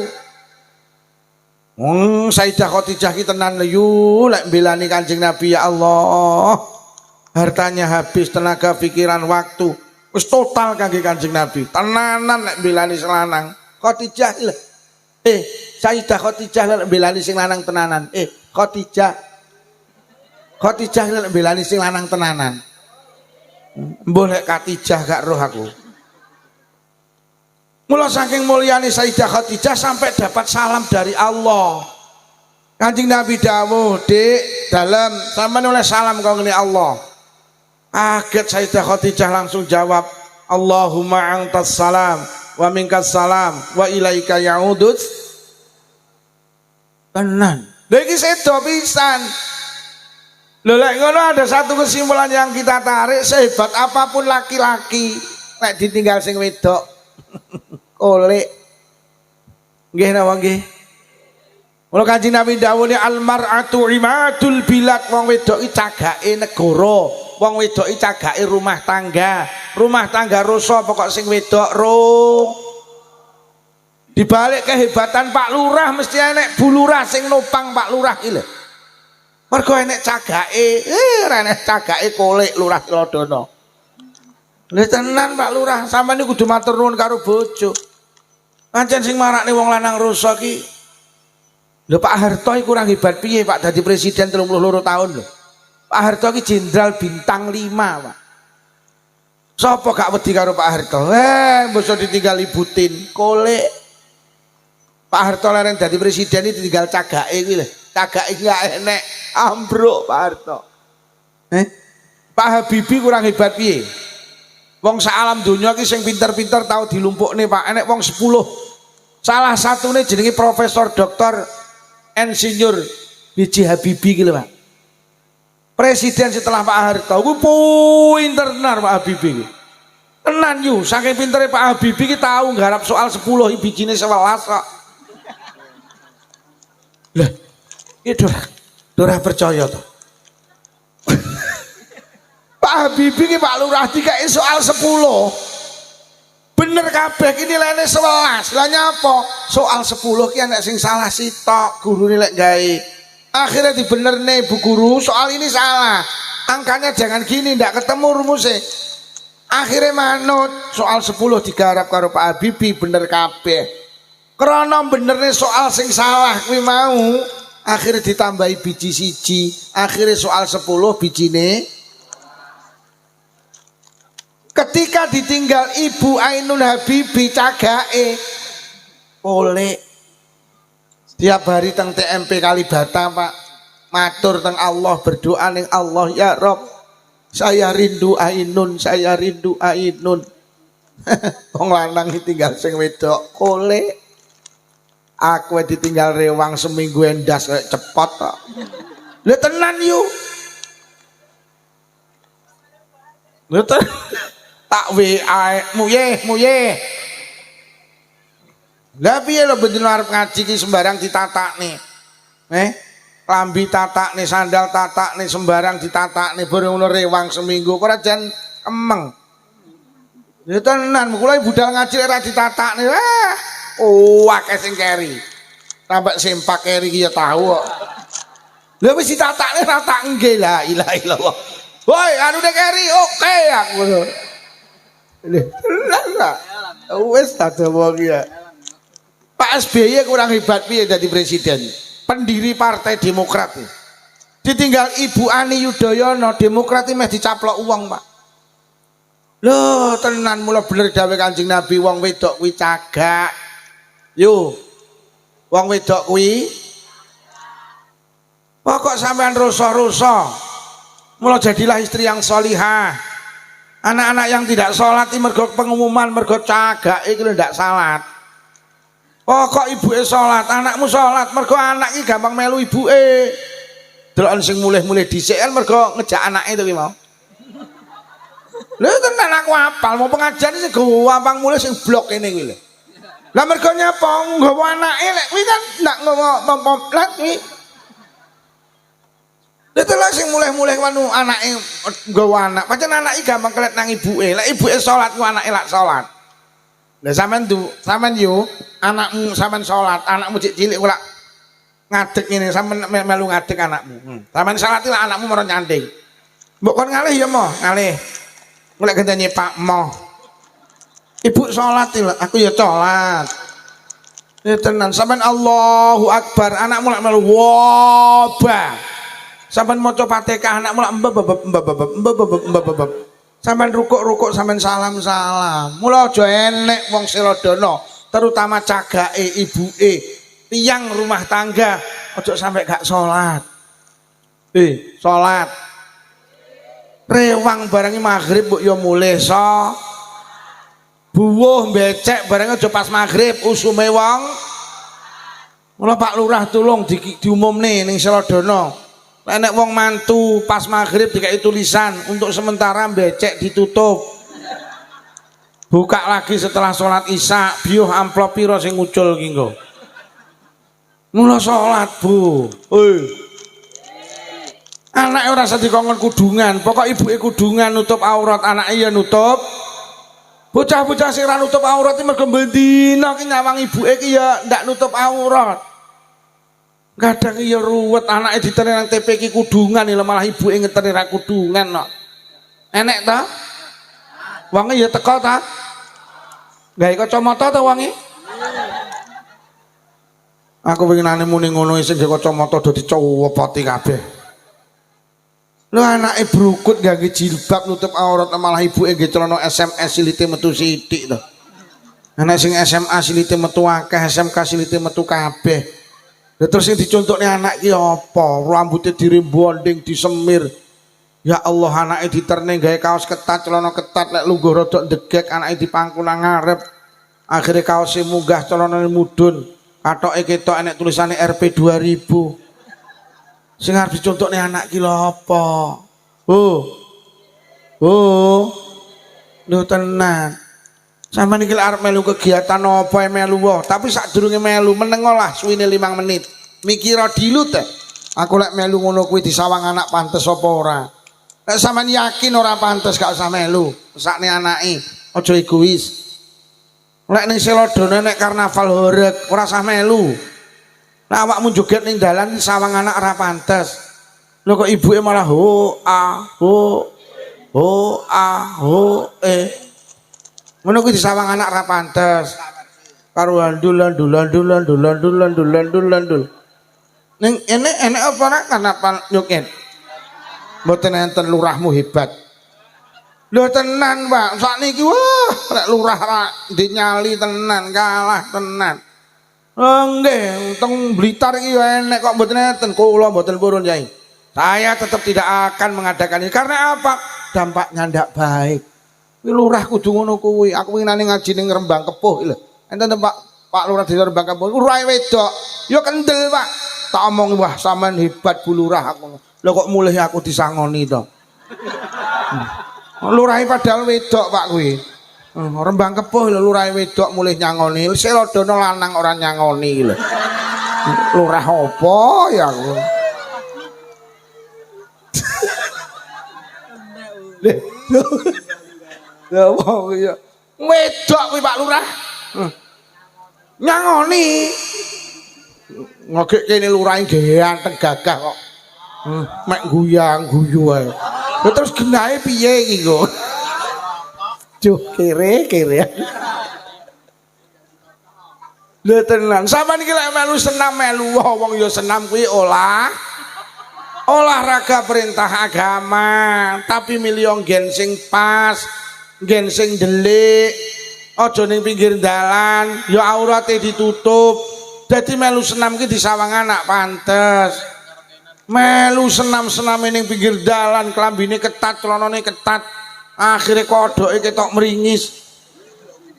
Sayyidah Khadijah ki tenan lho lek mbelani Kanjeng Nabi, ya Allah. Hartanya habis, tenaga, pikiran, waktu wis total kangge Kanjeng Nabi. Tenanan lek mbelani sing lanang. Khadijah lho. Sayyidah Khadijah lek mbelani sing lanang tenanan. Khadijah lek mbelani sing lanang tenanan. Mbah lek Khadijah gak roh aku. Mula saking mulyane Sayyidah Khadijah sampai dapat salam dari Allah. Kanjeng Nabi dawuh, "Dik, dalem sampeyan oleh salam kok ngene Allah." Kaget Sayyidah Khadijah langsung jawab, "Allahumma antas salam wa minkas salam wa ilaika ya'udud." Tenan. Lha iki sedo pisan. Lho lek ngono ada satu kesimpulan yang kita tarik, sehebat apapun laki-laki nek ditinggal sing wedok oleh nggih napa nggih. Mula Kanjeng Nabi dawuhne al-mar'atu imadul bilad, wong wedok iki cagake negara, wong wedok iki cagake rumah tangga. Rumah tangga rusak pokok sing wedok ro. Dibalik kehebatan Pak Lurah mesti enek Bu Lurah sing nopang Pak Lurah iki lho. Mergo enek cagake, enek cagake kolek Lurah Lodono. Lha tenan Pak Lurah, sampeyan kudu matur nuwun karo bojo. Pancen sing marakne wong lanang rusak iki. Lho Pak Harto iki kurang hebat piye Pak dadi presiden 32 tahun lho. Pak Harto iki jenderal bintang 5, Pak. Sopo gak wedi karo Pak Harto? Mbok ditinggal Butin, kolek. Pak Harto leren dadi presiden iki ditinggal cagake iki lho. Cagake iki gak enek, ambruk Pak Harto. Pak Habibie kurang hebat piye? Wong sak alam donya iki sing pinter-pinter tau dilumpukne Pak, enek wong 10. Salah satune jenenge Profesor Dr. Insinyur B.J. Habibie iki lho, Pak. Presiden setelah Pak Harto, ku pinter tenan Pak Habibie iki. Tenan yu, saking pintere Pak Habibie iki tau nggarap soal 10 bijine 11 kok. Lah, iki ora percaya to. Pak Habibie iki Pak Lurah dikai soal 10. Bener kabeh iki nilainya 11. Lah nyapa? Soal 10 ki ana sing salah sitok, gurune lek gawe. Akhirnya dibenerne Bu Guru, soal ini salah. angkanya jangan gini, ndak ketemu rumusnya. Akhirnya manut soal 10 digarap karo Pak Habibie bener kabeh. Krana benernya soal sing salah kuwi mau, akhirnya ditambahi biji siji, akhirnya soal 10 bijine. Ketika ditinggal Ibu Ainul Habibie cagake oleh tiap hari teng TMP Kalibata Pak, matur teng Allah, berdoa ning Allah, ya Rob, saya rindu Ainun, saya rindu Ainun. Wong lanang tinggal sing wedok kole. Aku ditinggal rewang seminggu endas kayak cepot kok. Lha tenan yu. Lha tak WA muye. Lah piye lho ben arep ngaji ki sembarang ditatakne. Lambi tatak nih, sandal tatak nih, sembarang ditatak nih, baru rewang seminggu, ora jan emeng. Ya tenan, kula budal ngaji ora ditatak nih, akeh sing keri. Tambah sempak keri ki ya tahu kok. Lha wis ditatak nih rata nggih la ilaha illallah. Woi, anu nek keri, oke aku. Lha tenan lah. Wis dadowo ki ya. Pak SBY kurang hebat piye dadi presiden? Pendiri Partai Demokrat ditinggal Ibu Ani Yudhoyono, Demokrat meh dicaplok uang Pak. Loh tenan mula bener dawuh Kanjeng Nabi, wong wedok kuwi cagak. Yo wong wedok kuwi pokok sampean rusa-rusa, mula jadilah istri yang solihah. Anak-anak yang tidak sholat mergo pengumuman, mergo cagak iki lho ndak salat. Kok ibuke salat, anakmu salat, mergo anak iki gampang melu ibuke. Deloken sing mulih-mulih dhisik kan mergo ngejak anake to ki mau. Lha tenan aku apal, mau pengajian sing gampang mulih sing blok kene kuwi lho. Lah mergo nyapa nggawa anake lek kuwi kan ndak ngomong kuwi. Lha tenan sing mulih-mulih wanu anake nggawa anak, pancen anake gampang kelet nang ibuke. Lek ibuke salat ku anake lak salat. Lah sampean yo anakmu sampean salat, anakmu cilik kula ngadeg ngene, sampean melu ngadeg anakmu. Sampean salat lah anakmu marang nyanding. Mbok kon ngalih ya mo, ngalih. Mulai genteni Pak Mo. Ibu salat lho, aku ya salat. Ya tenan, sampean Allahu Akbar, anakmu lak melu wabah. Sampean maca Fatihah, anakmu lak mbab. Sampean rukuk-rukuk, sampean salam-salam. Mula aja enek wong selodono, terutama cagake ibuke, tiyang rumah tangga, aja sampai gak salat. Salat. Rewang barangi maghrib mbok ya mulih buwuh becek bareng aja pas maghrib usume wong. Mula Pak Lurah tulung diumumne ning selodono. Nek wong mantu pas maghrib dikai tulisan untuk sementara becek ditutup. Buka lagi setelah sholat isya, biuh amplop piro sing ngucul ki nggo. Mula sholat Bu. Anake ora usah dikongkon kudungan, pokok ibuke kudungan nutup aurat, anake ya nutup. Bocah-bocah sing ora nutup aurat iki mergo bendina ki nyawang ibuke ki ya ndak nutup aurat. Kadang ya ruwet anake ditene nang TP ki kudungan lho malah ibuke ngeteni ra kudungan kok. Enek ta? Wonge ya teko ta? Gawe kacamata ta wonge? Aku pengenane muni ngono sing gawe kacamata do dicopoti kabeh. Lho anake brukut ngangge jilbab nutup aurat malah ibuke nggih celana SMS silite metu sithik to. Anak sing SMA silite metu akeh, SMK silite metu kabeh. Lah terus sing dicontohne anak ki apa? Rambutnya dirembonding, disemir. Ya Allah, anake diterne gawe kaos ketat, celana ketat, lek lungguh rada ndegek anake dipangku nang ngarep. Akhire kaose munggah, celanane mudhun. Katoke ketok enek tulisane RP 2000. Sing arep dicontohne anak ki lho apa? Lho tenan. Sampeyan iki arep melu kegiatan apa melu wae, tapi sadurunge melu menengo lah suwine 5 menit. Mikira dilut teh. Aku lek melu ngono kuwi disawang anak pantes apa ora. Lek sampeyan yakin ora pantes gak usah melu. Sakne anake, aja egois. Lek ning selodone nek karnaval horeg ora usah melu. Lek awakmu joget ning dalan sawang anak ora pantes. Lho kok ibuke malah ho a ho ngono kuwi disawang anak ra pantes karo landul ning enek apa ora kenapa nyuket mboten enten lurahmu hebat lho tenan Pak sakniki wah rek lurah ra dinyali tenan kalah tenan nggih teng Blitar iki enek kok mboten enten kula mboten purun Yai. Saya tetap tidak akan mengadakan ini karena apa? Dampaknya ndak baik. Kuwi lurah kudu ngono kuwi. Aku winane ngaji ning Rembang Kepuh lho. Enten Pak Lurah di Rembang Kepuh. Lurah wedok. Ya kendel, Pak. Tak omong wah sampean hebat Bu Lurah aku. Lho kok mulih aku disangoni to. Lurahe padahal wedok Pak kuwi. Rembang Kepuh lho lurahe wedok mulih nyangoni. Selodono lanang ora nyangoni lho. Lurah apa ya aku? Ya wong ya. Wedok kuwi Pak Lurah. Nyangoni. Ngogek kene lurahe ganteng gagah kok. Mek guyang guyu ae. Lha terus genahe piye iki kok? Duh kere. Lha tenan, sampean iki lek melu senam melu wong ya senam kuwi olahraga perintah agama tapi milih gen sing pas gen sing delik aja ning pinggir dalan ya aurate ditutup dadi melu senam ki disawang anak pantes melu senam-senam ning pinggir dalan klambine ketat celanane ketat akhire kodoke ketok meringis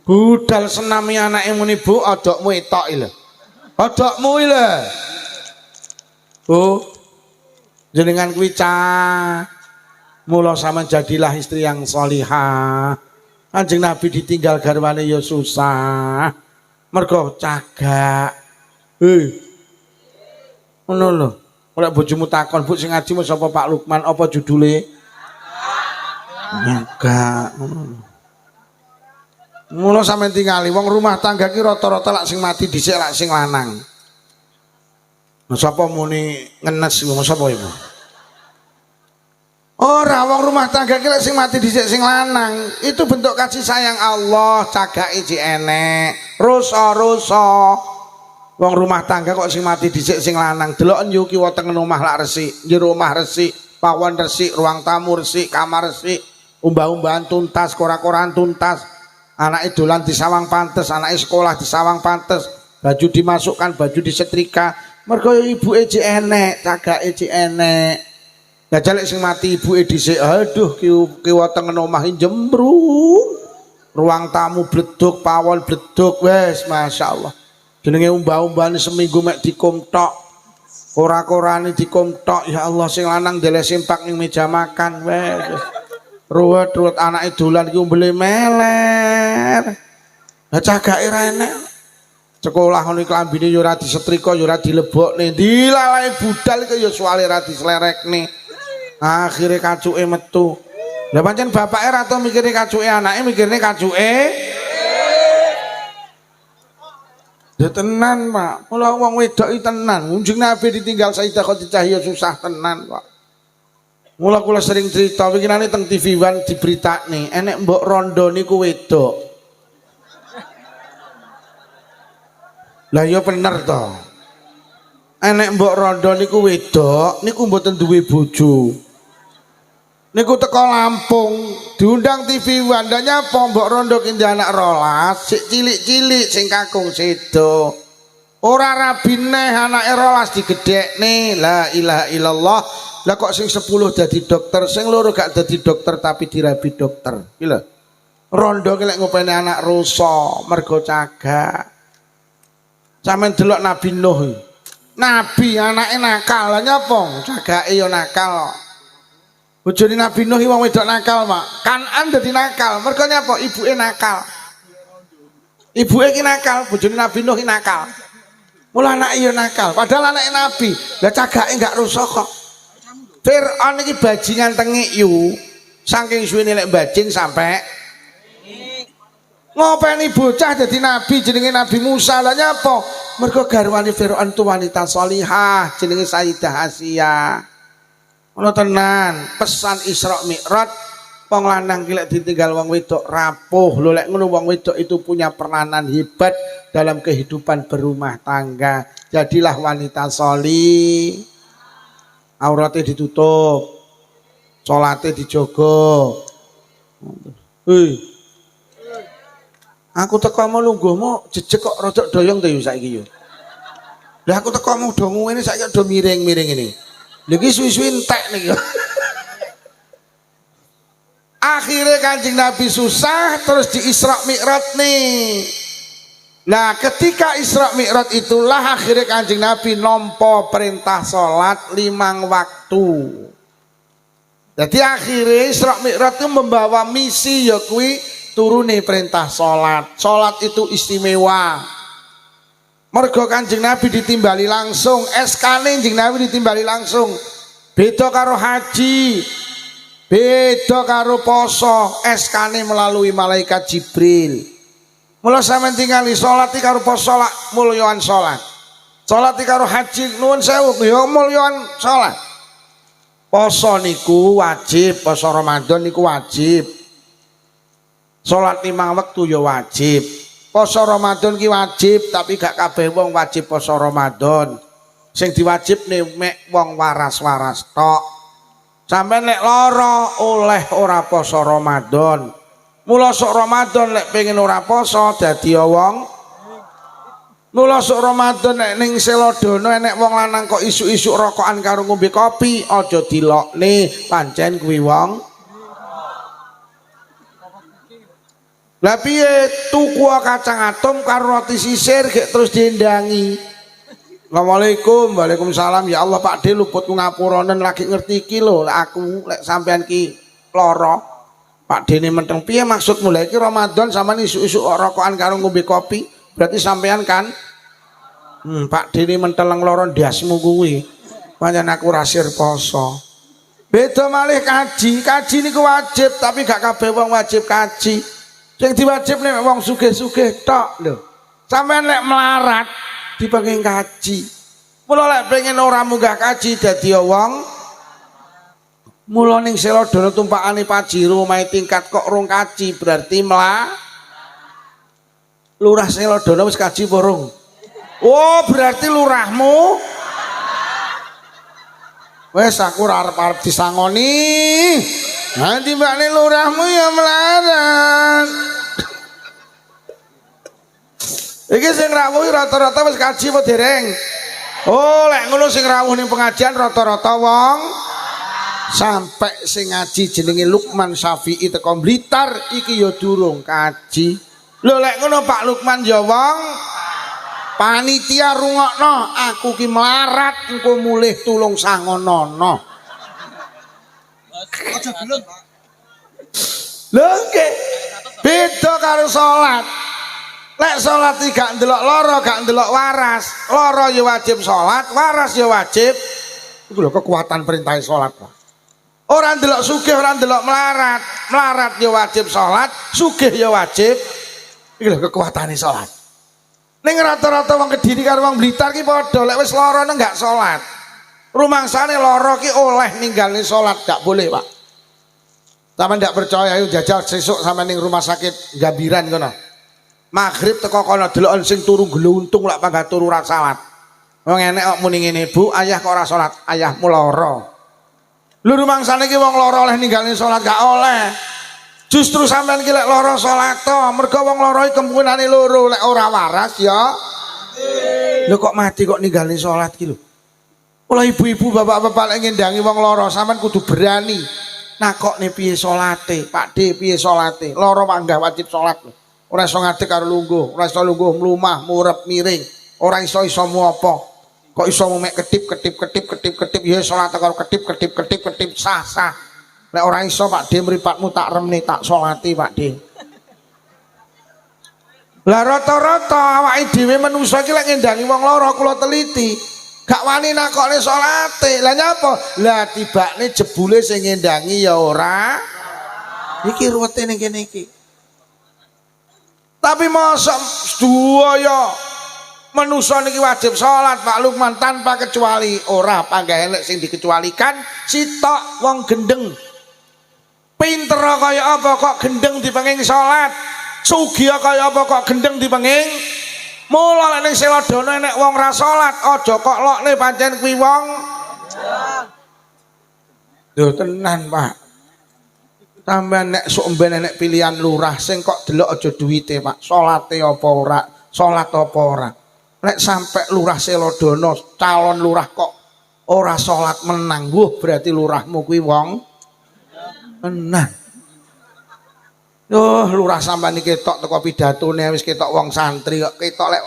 budal senami anake muni Bu odokmu etok iki lho odokmu iki lho Bu jenengan kuwi cah mula sampean jadilah istri yang sholihah. Kanjeng Nabi ditinggal garwane ya susah. Mergo cagak. Ngono lho. Ora bojomu takon, "Bu sing ngaji sapa Pak Lukman? Apa judule?" Enggak, ngono lho. Mula sampean tingali wong rumah tangga ki rata-rata lak sing mati dhisik lak sing lanang. Sapa muni ngenes iku sapa iku? Ora wong rumah tangga ki sing mati dhisik sing lanang. Itu bentuk kasih sayang Allah, cagake iki enek. Rusa-rusa. Wong rumah tangga kok sing mati dhisik sing lanang. Deloken yo kiwa tengen omah lak resik, jero omah resik, pawon resik, ruang tamu resik, kamar resik, umbah-umbahan tuntas, kora-koran tuntas. Anake dolan disawang pantes, anake sekolah disawang pantes, baju dimasukkan, baju disetrika. Mergo ibuke cek enek, cagake cek enek. Lah jalek sing mati ibuke dhisik, aduh kiwa tengen omah jembrung. Ruang tamu bleduk, pawon bleduk, wes masyaallah. Jenenge umbah-umbahane seminggu mek dikomtok. Ora-korane dikomtok, ya Allah sing lanang ndelek sempak ning meja makan, wes. Ruwet-ruwet anake dolan iki umbele meler. Lah cagake ra enek. Sekolah ngono klambine ya ora disetrika ya ora dilebokne dilalae budal iki ya suwale ra dislerekne akhire kacuke metu lha pancen bapake ra tau mikire kacuke anake mikirne kacuke ya tenan Pak mula wong wedok iki tenan Kanjeng Nabi ditinggal Sayyidah Khadijah ya susah tenan Pak mula kula sering cerita winginane teng TV One diberitakne enek mbok rondo niku wedok. Lah ya bener to. Enek mbok rondo niku wedok, niku mboten duwe bojo. Niku teko Lampung, diundang TV One, nyapa mbok rondo ki anak rolas, sik cilik-cilik sing kakung sedo. Ora rabi neh anake rolas digedhekne. La ilaha illallah. Lah kok sing 10 dadi dokter, sing loro gak dadi dokter tapi dirabi dokter. Iki lho. Rondo ki lek ngopeni anak rusa, mergo cagak. Sampeyan delok Nabi Nuh. Nabi anake nakal, lha nyapa? Cagake ya nakal. Bojone Nabi Nuh wong wedok nakal, Mak. Kanan dadi nakal, mergo nyapa? Ibuke nakal. Ibuke ki nakal, bojone Nabi Nuh ki nakal. Mula anake ya nakal, padahal anake Nabi. Lah cagake enggak rusak kok. Fir'aun iki bajingan tengik yu. Saking suwene lek bajing sampai ngopeni bocah dadi nabi jenenge Nabi Musa lah nyapa mergo garwane Firaun tu wanita sholihah jenenge Sayyidah Asia Ngono tenan, pesan Isra Mi'raj wong lanang ki lek ditinggal wong wedok rapuh. Lho lek ngono wong wedok itu punya peranan hebat dalam kehidupan berumah tangga. Jadilah wanita soli. Auratnya ditutup. Salate dijogo. Hei. Aku teko mau lungguhmu jejeg kok rodok doyong to yo saiki yo. Lah aku teko mau do ngene saiki do miring-miring ini. Lha iki suwi-suwi entek niki. Akhirnya Kanjeng Nabi susah terus di Isra Mi'raj nih. Nah ketika Isra Mi'raj itulah akhirnya Kanjeng Nabi nampa perintah salat 5 waktu. Jadi akhirnya Isra Mi'raj itu membawa misi ya kuwi turune perintah salat. Salat itu istimewa. Mergo Kanjeng Nabi ditimbali langsung, SK-ne Kanjeng Nabi ditimbali langsung. Beda karo haji. Beda karo poso, SK-ne melalui malaikat Jibril. Mula sampeyan tingali salat iki karo poso lak mulyawan salat. Salat iki karo haji nuwun sewu ya mulyawan salat. Poso niku wajib, poso Ramadan niku wajib. Salat 5 wektu ya wajib. Poso Ramadan ki wajib, tapi gak kabeh wong wajib poso Ramadan. Sing diwajibne mek wong waras-waras tok. Sampai nek lara oleh ora poso Ramadan. Mula sok Ramadan lek pengen ora poso dadi wong. Mula sok Ramadan nek ning Selodono enek wong lanang kok isuk-isuk rokokan karo ngombe kopi, aja dilokne pancen kuwi wong. Lah piye tuku kacang atom karo roti sisir gek terus diendangi. Assalamualaikum, waalaikumsalam. Ya Allah Pak De luput ngapuronen lagi ngerti iki lho, aku lek sampean ki lara. Pak De ne menteng piye maksudmu? Lek iki Ramadan sampean isuk-isuk rokokan karo ngombe kopi, berarti sampean kan Pak De ne menteleng lara ndasmu kuwi. Pancen aku rasir poso. Beda malih kaji. Kaji niku wajib, tapi gak kabeh wong wajib kaji. Sing diwajibne wong sugih-sugih tok lho. Sampean lek melarat dipengen kaji. Mula lek pengen ora munggah kaji dadi wong. Mula ning Selodono tumpakane Pajero omahe tingkat kok rong kaji berarti Lurah Selodono wis kaji apa rong? Oh, berarti lurahmu wes aku arep-arep disangoni. Nanti mbakne lurahmu ya melarat. Iki sing rawuh rata-rata wis kaji apa dereng? Oh, lek ngono sing rawuh ning pengajian rata-rata wong sampai sing ngaji jenenge Lukman Syafi'i teko Blitar iki ya durung kaji. Lho lek ngono Pak Lukman ya wong panitia rungokno, aku ki melarat engko mulih tulung sangonono. Aja gelem. Lho nggih. Beda karo salat. Lek salat iki gak ndelok lara, gak ndelok waras. Lara ya wajib salat, waras ya wajib. Iku lho kekuatan perintah salat, Pak. Ora ndelok sugih, ora ndelok melarat. Melarat ya wajib salat, sugih ya wajib. Iki lho kekuatane salat. Ning rata-rata wong Kediri karo wong Blitar ki padha lek wis lara nang gak salat. Rumangsane lara ki oleh ninggalne salat, gak boleh, Pak. Sampeyan ndak percaya ayo jajal sesuk sampeyan ning rumah sakit Gambiran kono. Maghrib teko kono deloken sing turu gluntung lak pangga turu ora salat. Wong enek kok muni ngene, Bu, ayah kok ora salat, ayahmu lara. Lho rumangsane ki wong lara oleh ninggalne salat gak oleh. Justru sampean ki lek lara salat to, mergo wong lara iki kemungkinane loro, lek ora waras ya. Lho kok mati kok ninggalne salat ki lho. Kula ibu-ibu, bapak-bapak lek ngendangi wong lara sampean kudu berani. Nakokne piye salate, Pak De piye salate? Lara panggah wajib salat lho. Ora iso ngadeg karo lungguh, ora iso lungguh mlumah, murep miring, ora iso apa. Kok iso mek ketip ya salat karo ketip sah. Lek ora iso Pak De mripatmu tak remne tak salati Pak De. Lah rata-rata awake dhewe menungso iki lek ngendangi wong lara kula teliti, gak wani nakokne salate. Lah nyapa? Lah tibane jebule sing ngendangi ya ora. Iki ruwete ning kene iki. Tapi masa sedaya Manusa niki wajib salat Pak Lukman tanpa kecuali, ora panggah elek sing dikecualikan sitok wong gendeng. Pinter kaya apa kok gendeng dipenging salat, sugih kaya apa kok gendeng dipenging. Mula nek ning Selodana nek wong ra salat aja kok lokne pancen kuwi wong. Lho tenan Pak. Sampeyan nek sok mben nek pilihan lurah sing kok delok aja duwite Pak, salate apa ora, salat apa ora. Nek sampai lurah Selodana calon lurah kok ora salat menang, berarti lurahmu kuwi wong menang. Yo lurah sampean iki ketok teko pidatone wis ketok wong santri kok ketok lek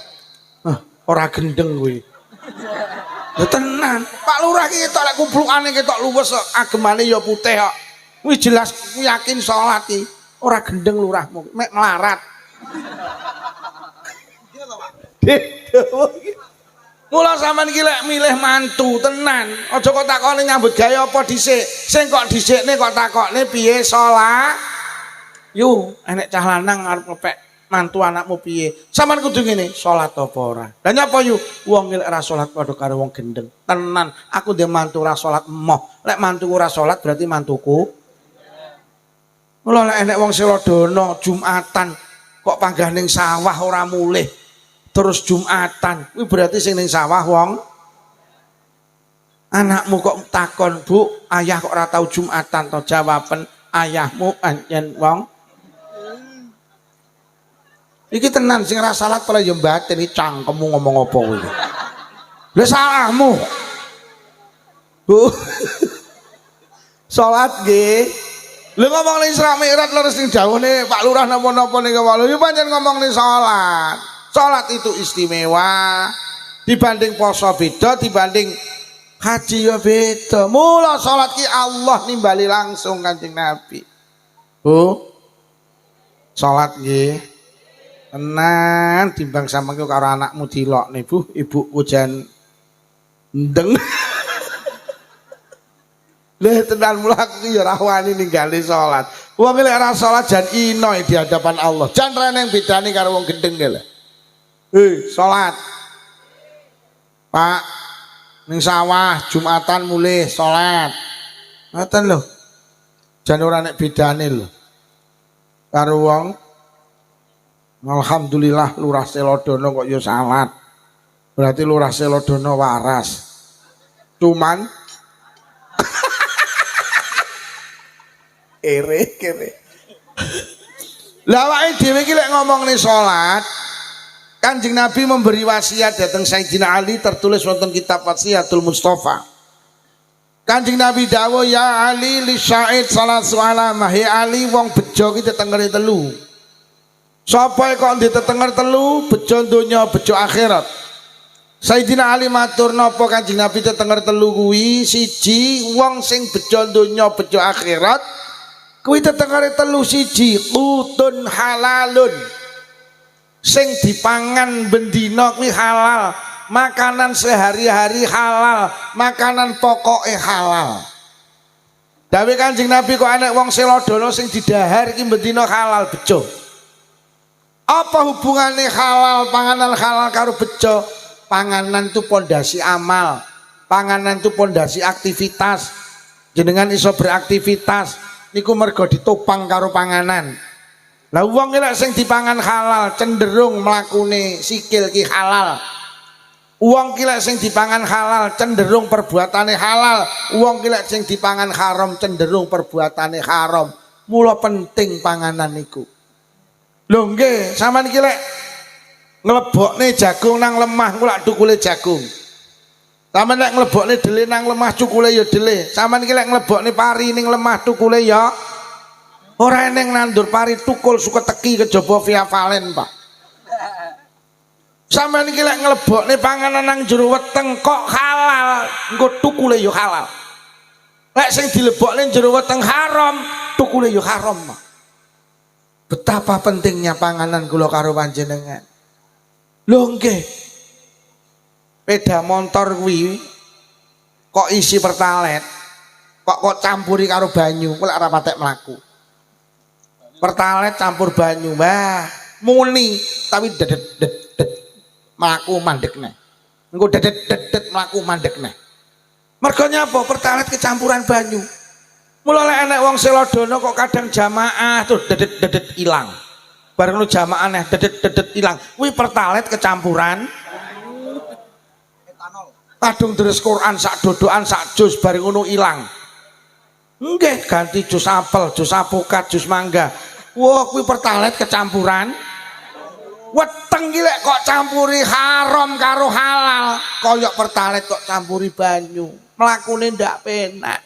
ora gendeng kuwi. Lho tenan, Pak Lurah iki ketok lek kumplukane ketok luwes kok agemane ya putih kok. Wis jelas yakin salat iki ora gendeng lurahmu, mek melarat. Mula sampean iki lek milih mantu tenan, aja kok takone nyambut gawe apa dhisik. Sing kok dhisikne kok takokne piye salat? Yo, enek cah lanang arep ngepek mantu anakmu piye? Sampean kudu ngene, salat apa ora? Lah nyapa yu? Wong lek ora salat padha karo wong gendeng. Tenan, aku ndek mantu ora salat emoh. Lek mantu ora salat berarti mantuku. Mula lek enek wong Selodana Jumatan kok panggah ning sawah ora mulih. Terus Jumatan, kuwi berarti sing ning sawah wong. Anakmu kok takon, "Bu, ayah kok ora tau Jumatan?" To jawaben, "Ayahmu anjen wong." Iki tenan sing ra salat pala ya mbaten iki cangkemmu ngomong apa kowe. Lah salahmu. Bu. Salat nggih. Lha ngomong ning Isra Mi'raj leres ning dawuhne Pak Lurah napa-napa ning kawula. Ya pancen ngomong ning salat. Salat itu istimewa. Dibanding poso beda, dibanding haji ya beda. Mula salat ki Allah nimbali langsung Kanjeng Nabi. Bu. Salat nggih. Tenan timbang sampeyan karo anakmu dilokne Bu, ibuku jan ndeng. Lha tenan mula aku ya ora wani ninggali salat. Wong lek ora salat jan ino di hadapan Allah. Jan reneng bedane karo wong gendeng lho. Salat. Pak ning sawah Jumatan mulih salat. Ngoten lho. Jan ora nek bedane lho. Karo wong alhamdulillah Lurah Selodana kok ya salat. Berarti Lurah Selodana waras. Cuman kere. Lah awake dhewe iki lek ngomongne salat, Kanjeng Nabi memberi wasiat datang Sayyidina Ali tertulis wonten kitab Wasiatul Mustafa. Kanjeng Nabi dawuh ya Ali li syaid salasu alamah. Ya Ali wong bejo ki tetengere telu. Sapa kok ditetenger telu, bejo donya, bejo akhirat. Sayyidina Ali matur napa Kanjeng Nabi tetenger telu kuwi? Siji, wong sing bejo donya, bejo akhirat, kuwi tetengere telu siji, qutun halalun. Sing dipangan bendina kuwi halal, makanan sehari-hari halal, makanan pokoke halal. Dawe Kanjeng Nabi kok anek wong Selodana sing didahar iki bendina halal bejo. Apa hubungannya halal, panganan halal karo bejo? Panganan itu pondasi amal, panganan itu pondasi aktivitas. Jenengan iso beraktivitas niku mergo ditopang karo panganan. Lah wong lek sing dipangan halal cenderung mlakune sikil ki halal. Wong ki lek sing dipangan halal cenderung perbuatane halal. Wong ki lek sing dipangan haram cenderung perbuatane haram. Mula penting panganan niku. Lho nggih, sampean iki lek nglebokne jagung nang lemah ku lak tukule jagung. Sampeyan lek nglebokne dhelé nang lemah cukule ya dhelé. Sampeyan iki lek nglebokne pari ning lemah tukule ya ora eneng nandur pari tukul suka teki kejaba via valen, Pak. Sampeyan iki lek nglebokne panganan nang jero weteng kok halal, engko tukule ya halal. Lek sing dilebokne jero weteng haram, tukule ya haram, Pak. Betapa pentingnya panganan kula karo panjenengan. Lho nggih. Peda motor kuwi kok isi pertalet, kok campuri karo banyu, kok ora patek mlaku. Pertalet campur banyu, wah, muni tapi dedet. mlaku mandekne. Engko dedet mlaku mandekne. Mergo nyapa pertalite kecampuran banyu. Mula lek enek wong selodono kok kadang jamaah tuh dedet ilang. Bareng lu jamaah neh dedet ilang. Kuwi pertalite kecampuran etanol. Kadung deres Quran sak dodokan sak jus bareng ngono ilang. Nggih, ganti jus apel, jus apokat, jus mangga. Wah, kuwi pertalite kecampuran. Weteng iki lek kok campuri haram karo halal, kaya pertalite kok campuri banyu. Mlakune ndak penak.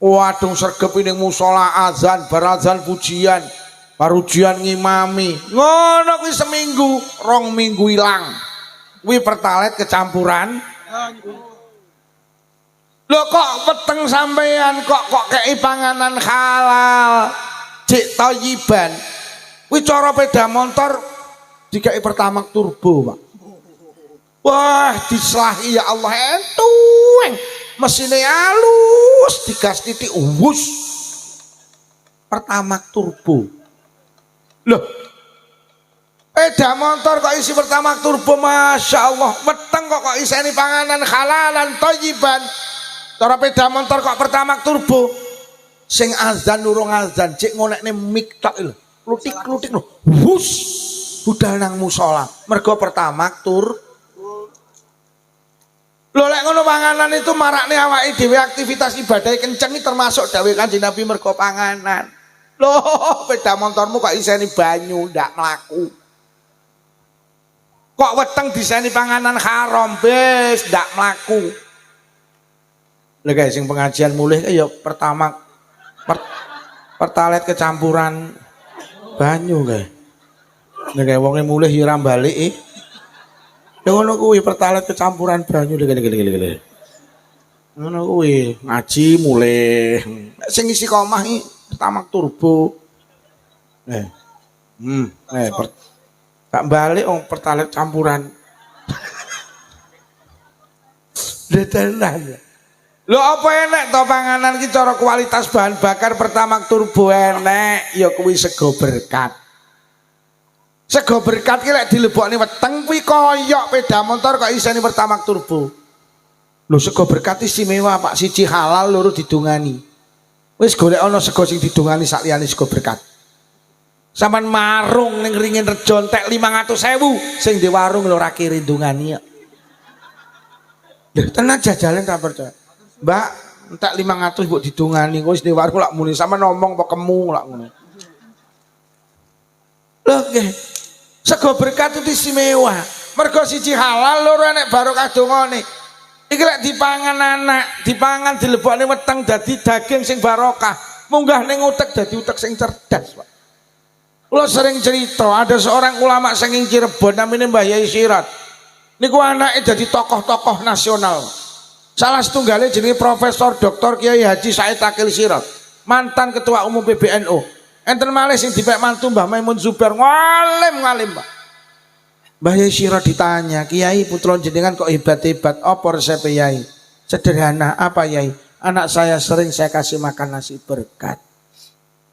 Waduh sregep ning musala azan, bar azan pujian, parujian ngimami. Ngono kuwi seminggu, 2 minggu ilang. Kuwi pertalite kecampuran. Lho kok weteng sampean kok kei panganan halal, cek thayyiban. Kuwi cara peda motor dikai pertamax turbo, Pak. Wah, dislahi ya Allah entueng. Mesinnya halus, digas titik wus. Pertamax turbo. Loh. Peda motor kok isi pertamax turbo, Masya Allah. Weteng kok iseni panganan halalan thayyiban. Cara peda motor kok pertamax turbo. Sing azan nurung azan, cek ngonekne mik tok lho. Klutik-klutik lho. Wus. Budal nang musola. Mergo pertamax turbo. Lho lek ngono panganan itu marakne awake dhewe aktivitas ibadah kenceng termasuk dawuh Kanjeng Nabi mergo panganan. Loh, peda motormu kok iseni banyu ndak mlaku. Kok weteng diseni panganan haram wis ndak mlaku. Lha guys sing pengajian mulih ya pertama pertalite kecampuran banyu kae. Nek wonge mulih ya ora balik ngono kuwi pertalite kecampuran banyu lho. Ngono kuwi ngaji mulih. Sing isi komah iki pertamax turbo. Gak balik pertalite campuran. Detenan. Lho apa enek to panganan iki cara kualitas bahan bakar pertamax turbo enek ya kuwi sego berkat. Sego berkat ki lek dilebokne weteng kuwi koyok peda motor kok iseni pertamax turbo. Lho sego berkat istimewa Pak, siji halal, loro didungani. Wis golek ana sego sing didungani sak liyane sego berkat. Saman marung ning Ringin Rejo entek 500.000 sing di warung lho ora kiri ndungani kok. Lho tenan jajalen ta percaya. Mbak, entek 500 mbok didungani wis di warung lak muni sama ngomong apa kemu lak ngono. Lho nggih. Sego berkat itu istimewa. Mergo siji halal, loro enek barokah dongane. Iki lek dipangan anak, dipangan dilebokne weteng dadi daging sing barokah. Munggah ning utek dadi utek sing cerdas, Pak. Kula sering cerita, ada seorang ulama saking Cirebon namanya Mbah Yai Sirat. Niku anake dadi tokoh-tokoh nasional. Salah setunggalnya jenenge Profesor Dr. Kiai Haji Said Akil Sirat, mantan ketua umum PBNU. Enten malih sing dipek mantu Mbah Maimun Zubair, ngalim Pak. Mbah Yai Sirat ditanya, "Kiai putra jenengan kok hebat-hebat, apa resep Yai?" "Sederhana, apa Yai? Anak saya sering saya kasih makan nasi berkat."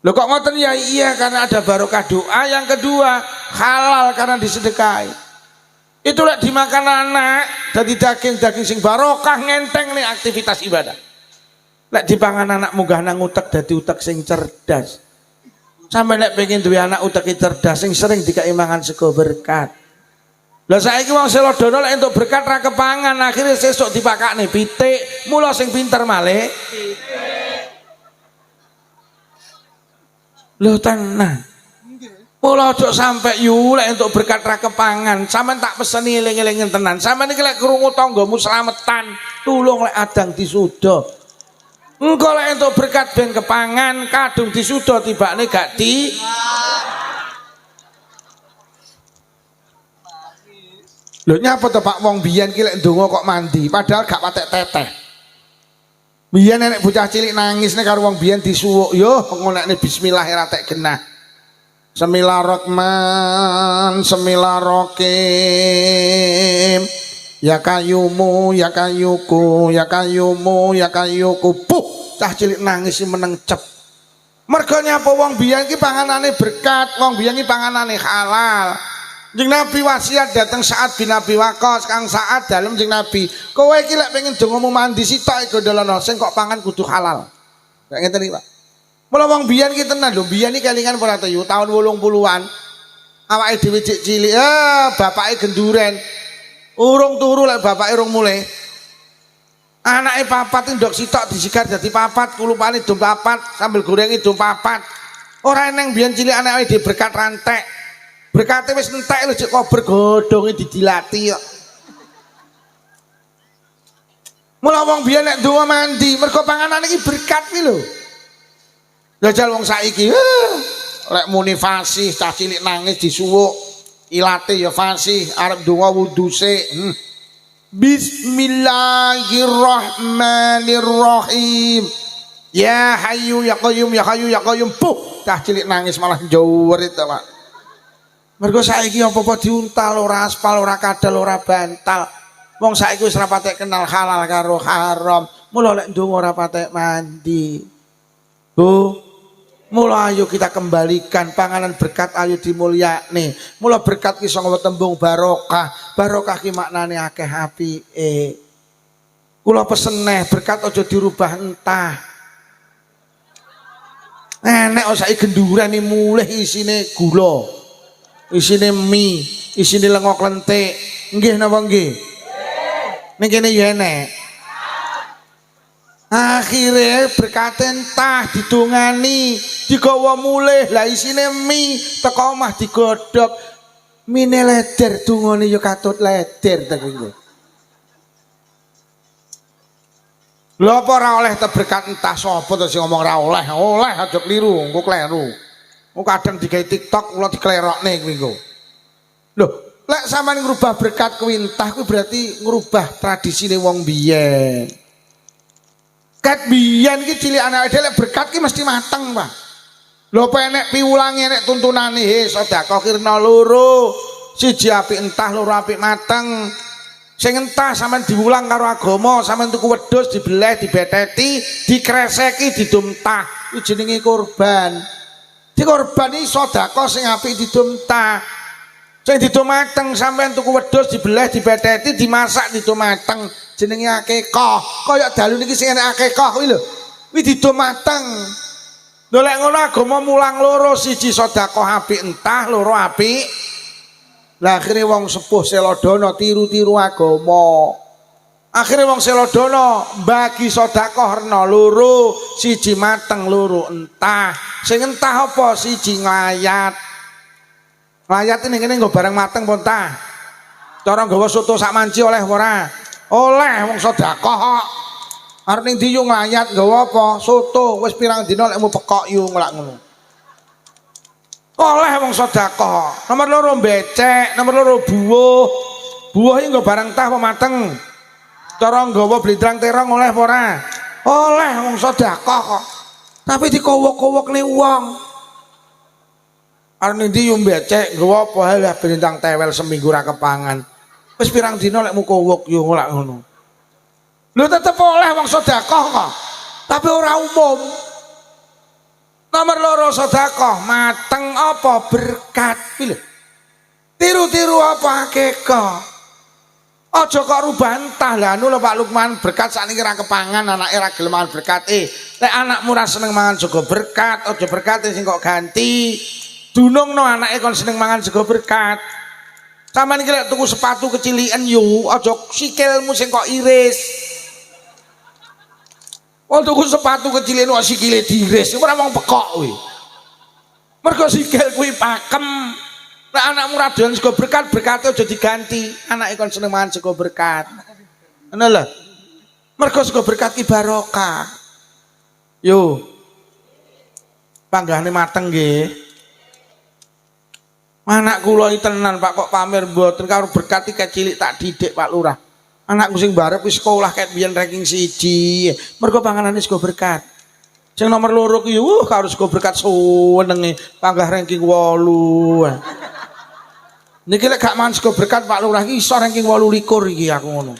"Loh kok ngoten Yai?" "Iya, karena ada barokah doa. Yang kedua, halal karena disedekahi." Itu lek dimakan anak dadi daging-daging sing barokah ngenteng nih aktivitas ibadah. Lek dipangan anak munggah nang utek dadi utek sing cerdas. Sampai nek pengen duwe anak utek cerdas sing sering dikai mangan sego berkat. Lah saiki wong selodono lek entuk berkat ra kepangan, akhirnya sesuk dipakakne pitik, mula sing pinter malih pitik. Lho tenan. Mula aja sampe yu lek entuk berkat ra kepangan, sampean tak peseni eling-elingen tenan. Sampean iki lek krungu tanggamu slametan, tulung lek adang disuda. Engko lek entuk berkat ben kepangan, kadung disuda tibane gak di. Lho nyapa to Pak wong biyen ki lek ndonga kok mandi, padahal gak patek teteh. Biyen nek bocah cilik nangis nek karo wong biyen disuwuk, yo ngonekne bismillah ora tek genah. Semilarokman, semilarokim. Ya kayumu, ya kayuku, ya kayumu, ya kayuku. Puh, cah cilik nangis meneng cep. Mergo nyapa wong biyen ki panganane berkat, wong biyen ki panganane halal. Jeng Nabi wasiat datang Sa'ad bin Abi Waqqas, Kang Sa'ad dalem jeng Nabi, kowe iki lek pengen dongamu mandi sitok iku ndelono sing kok pangan kudu halal. Kayak ngeten iki, Pak. Mula wong biyen ki tenan lho, biyen iki kelingan ora tahu tahun 80-an. Awake dhewe cilik, bapake genduren. Urung turu lek bapake urung mulai. Anake papat ndok sitok disigar dadi papat, kulupane dom papat, sambil gorengi dom papat. Ora eneng biyen cilik anake dhewe berkat rantek. Berkate wis entek lho cek kober godhonge didilati kok. Mula wong biyen nek ndonga mandi, mergo panganan iki berkat ki lho. Jajal wong saiki, lek muni fasih, cah cilik nangis disuwuk, ilate ya fasih, arep ndonga wudu sik. Bismillahirrahmanirrahim. Ya Hayyu ya Qayyum ya Hayyu ya Qayyum. Puh, cah cilik nangis malah njowerit ta, Pak. Mergo saiki apa-apa diuntal ora aspal ora kadal ora bantal. Wong saiki wis ora patek kenal halal karo haram. Mula lek ndonga ora patek mandi. Bu, mula ayo kita kembalikan panganan berkat ayo dimulyakne. Mula berkat ki sanga tembung barokah. Barokah ki maknane akeh apike. Kula pesen neh berkat aja dirubah entah. Nek saiki genduren mulih isine gula. Isine mie, isine lengo klenthik. Nggih napa nggih? Ning kene ya enek. Akhire berkate entah didongani, digawa mulih. Lah isine mie teko omah digodhog. Mine leder dungane ya katut leder ta nggih. Lha apa ora oleh te berkat entah sapa to sing ngomong ora oleh. Oleh aja kliru, engko kleru. Mau kadang digawe TikTok kula diklerokne kuwi engko. Lho, lek sampean ngrubah berkat kuwi entah kuwi berarti ngrubah tradisine wong biyen. Kat biyen iki cilik anake dhewe lek berkat ki mesti mateng, Pak. Lho apa enek piwulange enek tuntunane sedekah kirna loro. Siji apik entah, loro apik mateng. Sing entah sampean diwulang karo agama, sampean tuku wedhus dibeleh, dibeteti, dikreseki, didumtah. Kuwi jenenge kurban. Dikorbani sedekah sing apik didumtah. Sing didum mateng sampean tuku wedhus dibeleh dibeteti dimasak didum mateng jenenge akekah. Kaya dalu niki sing enek akekah kuwi lho. Kuwi didum mateng. Lho lek ngono agama mulang loro, siji sedekah apik entah, loro apik. Lah akhire wong sepuh selodana tiru-tiru agama. Akhire wong selodana bagi sedekah rena loro, siji mateng loro entah. Sing entah apa siji nglayat. Nglayat ning kene nggo barang mateng apa entah. Cara nggawa soto sak manci oleh ora? Oleh wong sedekah kok. Arep ning ndi yo nglayat nggawa apa? Soto wis pirang dina lek mu pekok yo nglak ngono. Oleh wong sedekah. Nomor loro becek, nomor loro buah. Buah iki nggo barang entah apa mateng. Cara nggawa blindrang terong oleh apa ora? Oleh wong sedekah kok. Tapi dikowok-kowokne wong. Arep ndi yo becek nggawa apa hae blindrang tewel seminggu ra kepangan. Wis pirang dina lek mu kowok yo ngolak ngono. Lho tetep oleh wong sedekah kok. Tapi ora umum. Nomor loro sedekah mateng apa berkat iki lho. Tiru-tiru apa akekah. Aja kok rubah entah lah anu lho Pak Lukman berkat sakniki ra kepangan anake ra gelem mangan berkat. Lek anakmu ra seneng mangan sego berkat, aja berkate sing kok ganti. Dunungno anake kon seneng mangan sego berkat. Sampeyan iki lek tuku sepatu kecilikan yo aja sikilmu sing kok iris. Wong tuku sepatu kecilikan kok sikile diiris, ora wong pekok kuwi. Mergo sikil kuwi pakem. Nek anakmu ra doyan sego berkat, berkate aja diganti. Anake kon seneng mangan sego berkat. Ngono lho. Mergo sego berkat ki barokah. Yo. Panggahane mateng nggih. Anak kula iki tenan Pak kok pamer mboten karo berkat iki cilik tak didik Pak Lurah. Anakku sing barep wis sekolah ket biyen ranking 1. Mergo panganane sego berkat. Sing nomor loro ki karo sego berkat senenge panggah ranking 8. Niki lek gak mangan sego berkat Pak Lurah iki iso ranking 28 iki aku ngono.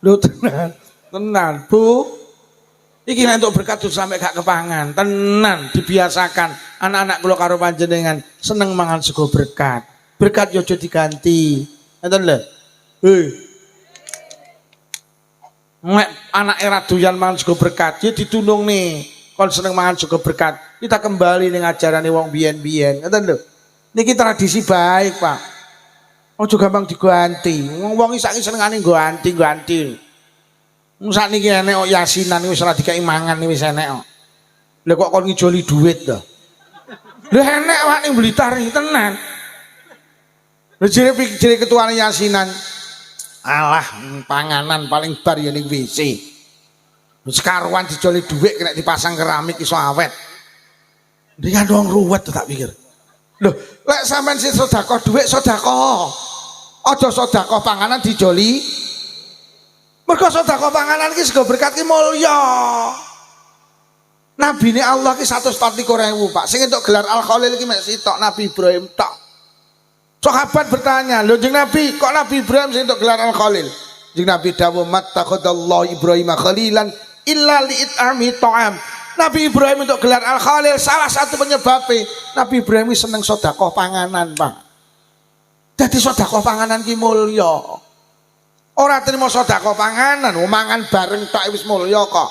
Lho tenan. Tenan, Bu. Iki nek entuk berkat sampe gak kepangan, tenan dibiasakan anak-anak kula karo panjenengan seneng mangan sego berkat. Berkat yo aja diganti. Ngoten lho. Hei. Nek anak era doyan mangan sego berkat, ya ditulung nih. Kon seneng mangan sego berkat, kita kembali ning ajarane wong biyen-biyen. Ngoten lho. Niki tradisi baik, Pak. Ojo gampang diganti. Wong iki saiki senengane ganti-ganti. Wong sakniki enek kok yasinan wis ora dikeki mangan wis enek kok. Lha kok kon ngijoli dhuwit to? Lha enek awak ning Blitar iki tenan. Lha jere ketuane yasinan. Alah, panganan paling bar ya ning WC. Wis karuan dijoli dhuwit kena dipasang keramik iso awet. Dengan wong ruwet tak pikir. Loh, lek sampean sing sedekah dhuwit sedekah. Aja sedekah panganan dijoli. Mergo sedekah panganan iki sego berkat ki mulya. Nabine Allah ki 144.000, Pak. Sing entuk gelar Al Khalil ki mek sitok Nabi Ibrahim tok. Sahabat bertanya, lho Jeng Nabi, kok Nabi Ibrahim sing entuk gelar Al Khalil? Jeng Nabi dawuh mattakhadallahu Ibrahim khalilan illa li'it'ami ta'am. Nabi Ibrahim untuk gelar Al Khalil salah satu penyebabnya Nabi Ibrahim seneng sedekah panganan, Pak. Jadi sedekah panganan ki mulya. Ora trimo sedekah panganan, mangan bareng tok wis mulya kok.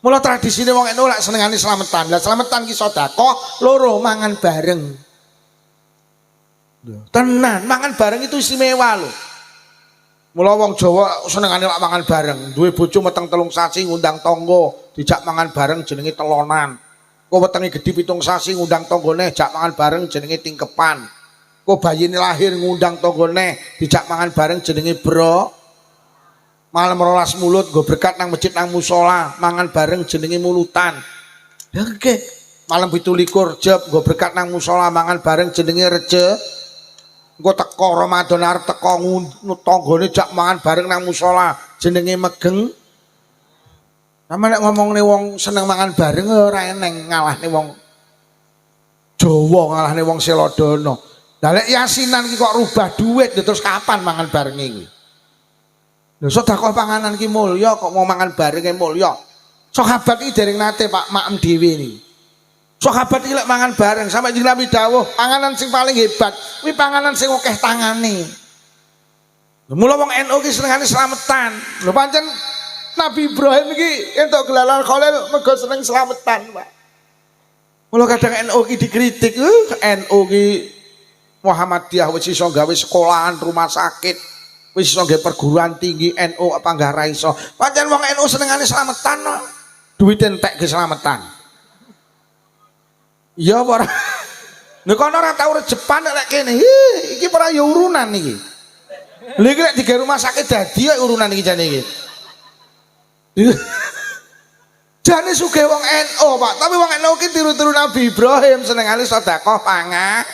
Mula tradisine wong NU lek senengane slametan. Lah slametan ki sedekah, loro mangan bareng. Tenan, mangan bareng itu istimewa lho. Mula wong Jawa senengane lak mangan bareng. Duwe bojo meteng 3 sasi ngundang tangga, dijak mangan bareng jenenge telonan. Kok wetenge gedhi 7 sasi ngundang tanggane, jak mangan bareng jenenge tingkepan. Kok bayine lahir ngundang tanggane, dijak mangan bareng jenenge bro. Malam 12 mulut nggo berkat nang masjid nang musala, mangan bareng jenenge mulutan. Ya nggih. Malam 17 jeb nggo berkat nang musala, mangan bareng jenenge reje. Engko teko Ramadan arep teko tanggane jak mangan bareng nang musala jenenge megeng. Sampe nek ngomongne wong seneng mangan bareng ora eneng ngalahne wong Jawa, ngalahne wong Selodono. Lah lek yasinan ki kok rubah duit terus kapan mangan bareng iki? Lho sedekah panganan ki mulya kok mau mangan bareng ki mulya. Sahabat iki dereng nate Pak makem dhewe niki. Sahabat iki lek mangan bareng sampe Kanjeng Nabi dawuh, panganan sing paling hebat kuwi panganan sing akeh tangane. Mula wong NU ki senengane slametan. Lho pancen Nabi Ibrahim iki entuk gelar Khalil mergo seneng slametan, Pak. Mula kadang NU ki dikritik, NU ki Muhammadiyah wis iso gawe sekolahan, rumah sakit, wis iso gawe perguruan tinggi, NU apa enggak ra iso. Pancen wong NU senengane slametan, duwit entek ge slametan. Ya ora. Nek kono ora tau rejepan lek kene. Iki ora ya urunan iki. Lha iki lek digawe rumah sakit dadi ya urunan iki jane iki. Jane sugih wong NU, Pak. Tapi wong NU ki tiru-tiru Nabi Ibrahim senengane sedekah pangan.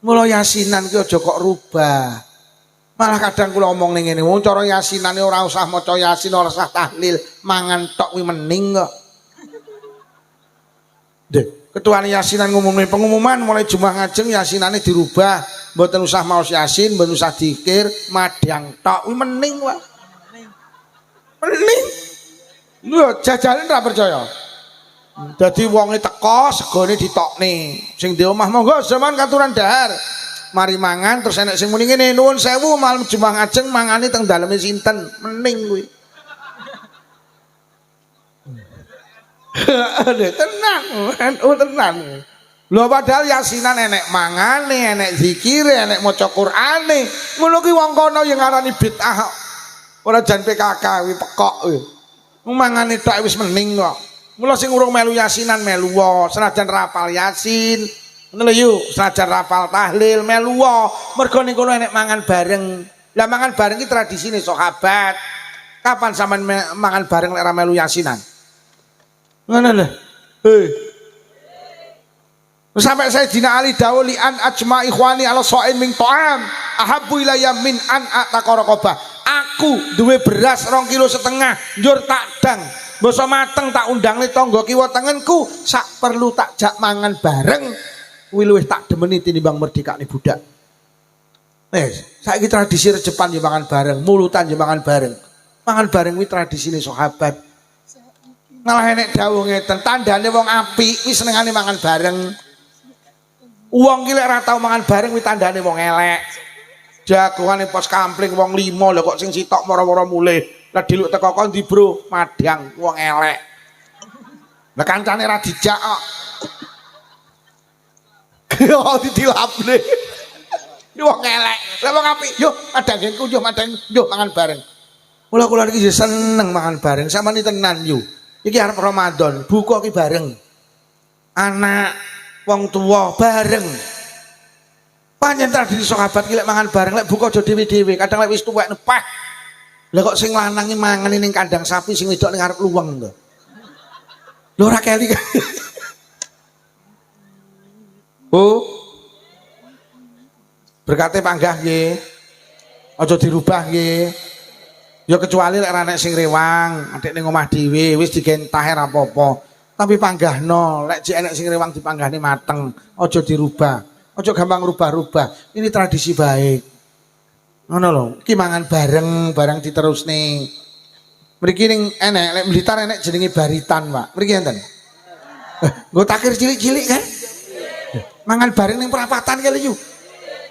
Mula yasinan ki aja kok rubah. Malah kadang kula omong ning ngene, wong cara yasinane ora usah maca yasin, ora usah tahlil, mangan tok kuwi mending kok. Ketuane yasinan ngumumne pengumuman mulai Jumat ngajeng yasinane dirubah, mboten usah maos yasin, mboten usah dzikir, madang tok kuwi mending wae. Mending. Lho jajalen ra percaya. Dadi wonge teko segone ditokne. Sing di omah monggo zaman katuran dahar. Mari mangan terus enek sing muni ngene, nuwun sewu malam Jumat ngajeng mangane teng daleme sinten? Mending kuwi. Tenang, tenang. Lho padahal yasinan enek mangane, enek zikire, enek maca Qur'ane. Ngono ki wong kono yang ngarani bid'ah. Ora jan PKK kuwi pekok kuwi. Mangane tok wis mending kok. Mula sing urung melu yasinan melu wae, senajan rapal yasin. Ngono lho yuk, senajan rapal tahlil melu wae. Mergo ning kono enek mangan bareng. Lah mangan bareng ki tradisine sahabat. Kapan sampean mangan bareng lek ora melu yasinan? Ngono lho. Sampai saya Dina Ali dawuh li an ajma ikhwani ala so'in min ta'am ahabbu ilayya min an ataqaraqaba. Aku duwe beras 2,5 kilo njur tak dang basa mateng tak undangne tangga kiwa tengenku sak perlu tak jak mangan bareng kuwi luwih tak demeni tinimbang merdekane budak. Saiki tradisi rejepan yo mangan bareng, mulutan yo mangan bareng. Mangan bareng kuwi tradisine sahabat. Malah enek dawuh ngeten, tandane wong apik kuwi senengane mangan bareng. Wong ki lek ora tau mangan bareng kuwi tandane wong elek. Jagongane pos kampling wong 5 lho kok sing sitok moro-moro mulih. Lah diluk teko kondi, Bro, madang wong elek. Lah kancane ra dijak kok. Yo ditilapne. Iki wong elek. Lah wong apik, yo madangku yo madang yo mangan bareng. Kula iki seneng mangan bareng, sampeyan tenan yo. Iki arep Ramadan, buka ki bareng. Anak wong tua bareng. Panjen tradisi sahabat ki lek mangan bareng, lek buka aja dhewe-dhewe. Kadang lek wis tuwek nepah. Lah kok sing lanang ki mangan ning kandang sapi, sing wedok ning arep luweng to. Lho ora keli. Oh. Berkate panggah nggih. Aja dirubah nggih. Ya kecuali lek ora nek sing rewang, adik ning omah dhewe wis digentahe ra apa-apa. Tapi panggahno, lek jek enek sing rewang dipanggahne mateng, aja dirubah. Aja gampang rubah-rubah. Ini tradisi baik. Ngono lho, iki mangan bareng diterusne. Mriki ning enek lek Blitar enek jenenge baritan, Pak. Mriki enten. Nggo takir cilik-cilik kan? Mangan bareng ning perapatan kali yu.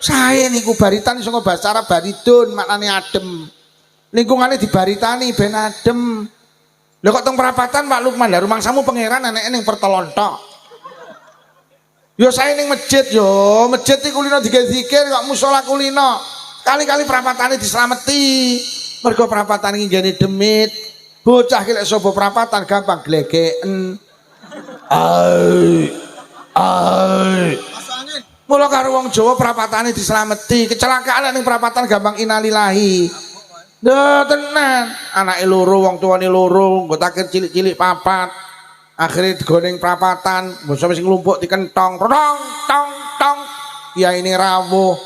Saya niku baritan saka basa Arab baridun, maknane adem. Lingkungane dibaritani ben adem. Lha kok teng perapatan Pak Lukman, lha rumangsamu pangeran eneke ning pertelon tok. Yo saya ning masjid yo, masjid iki kulino dikir kok musala kulino. Kali-kali perapatane dislameti. Mergo perapatan iki ngene demit. Bocah ki lek sapa perapatan gampang glegeken. Ai. Mula karo wong Jawa perapatane dislameti, kecelakaan ning perapatan gampang innalillahi. Lho tenan, anake loro, wong tuane loro, nggo takir cilik-cilik papat. Akhire digoning perapatan, basa wis nglumpuk dikentong, tong tong tong. Ya ini rawuh.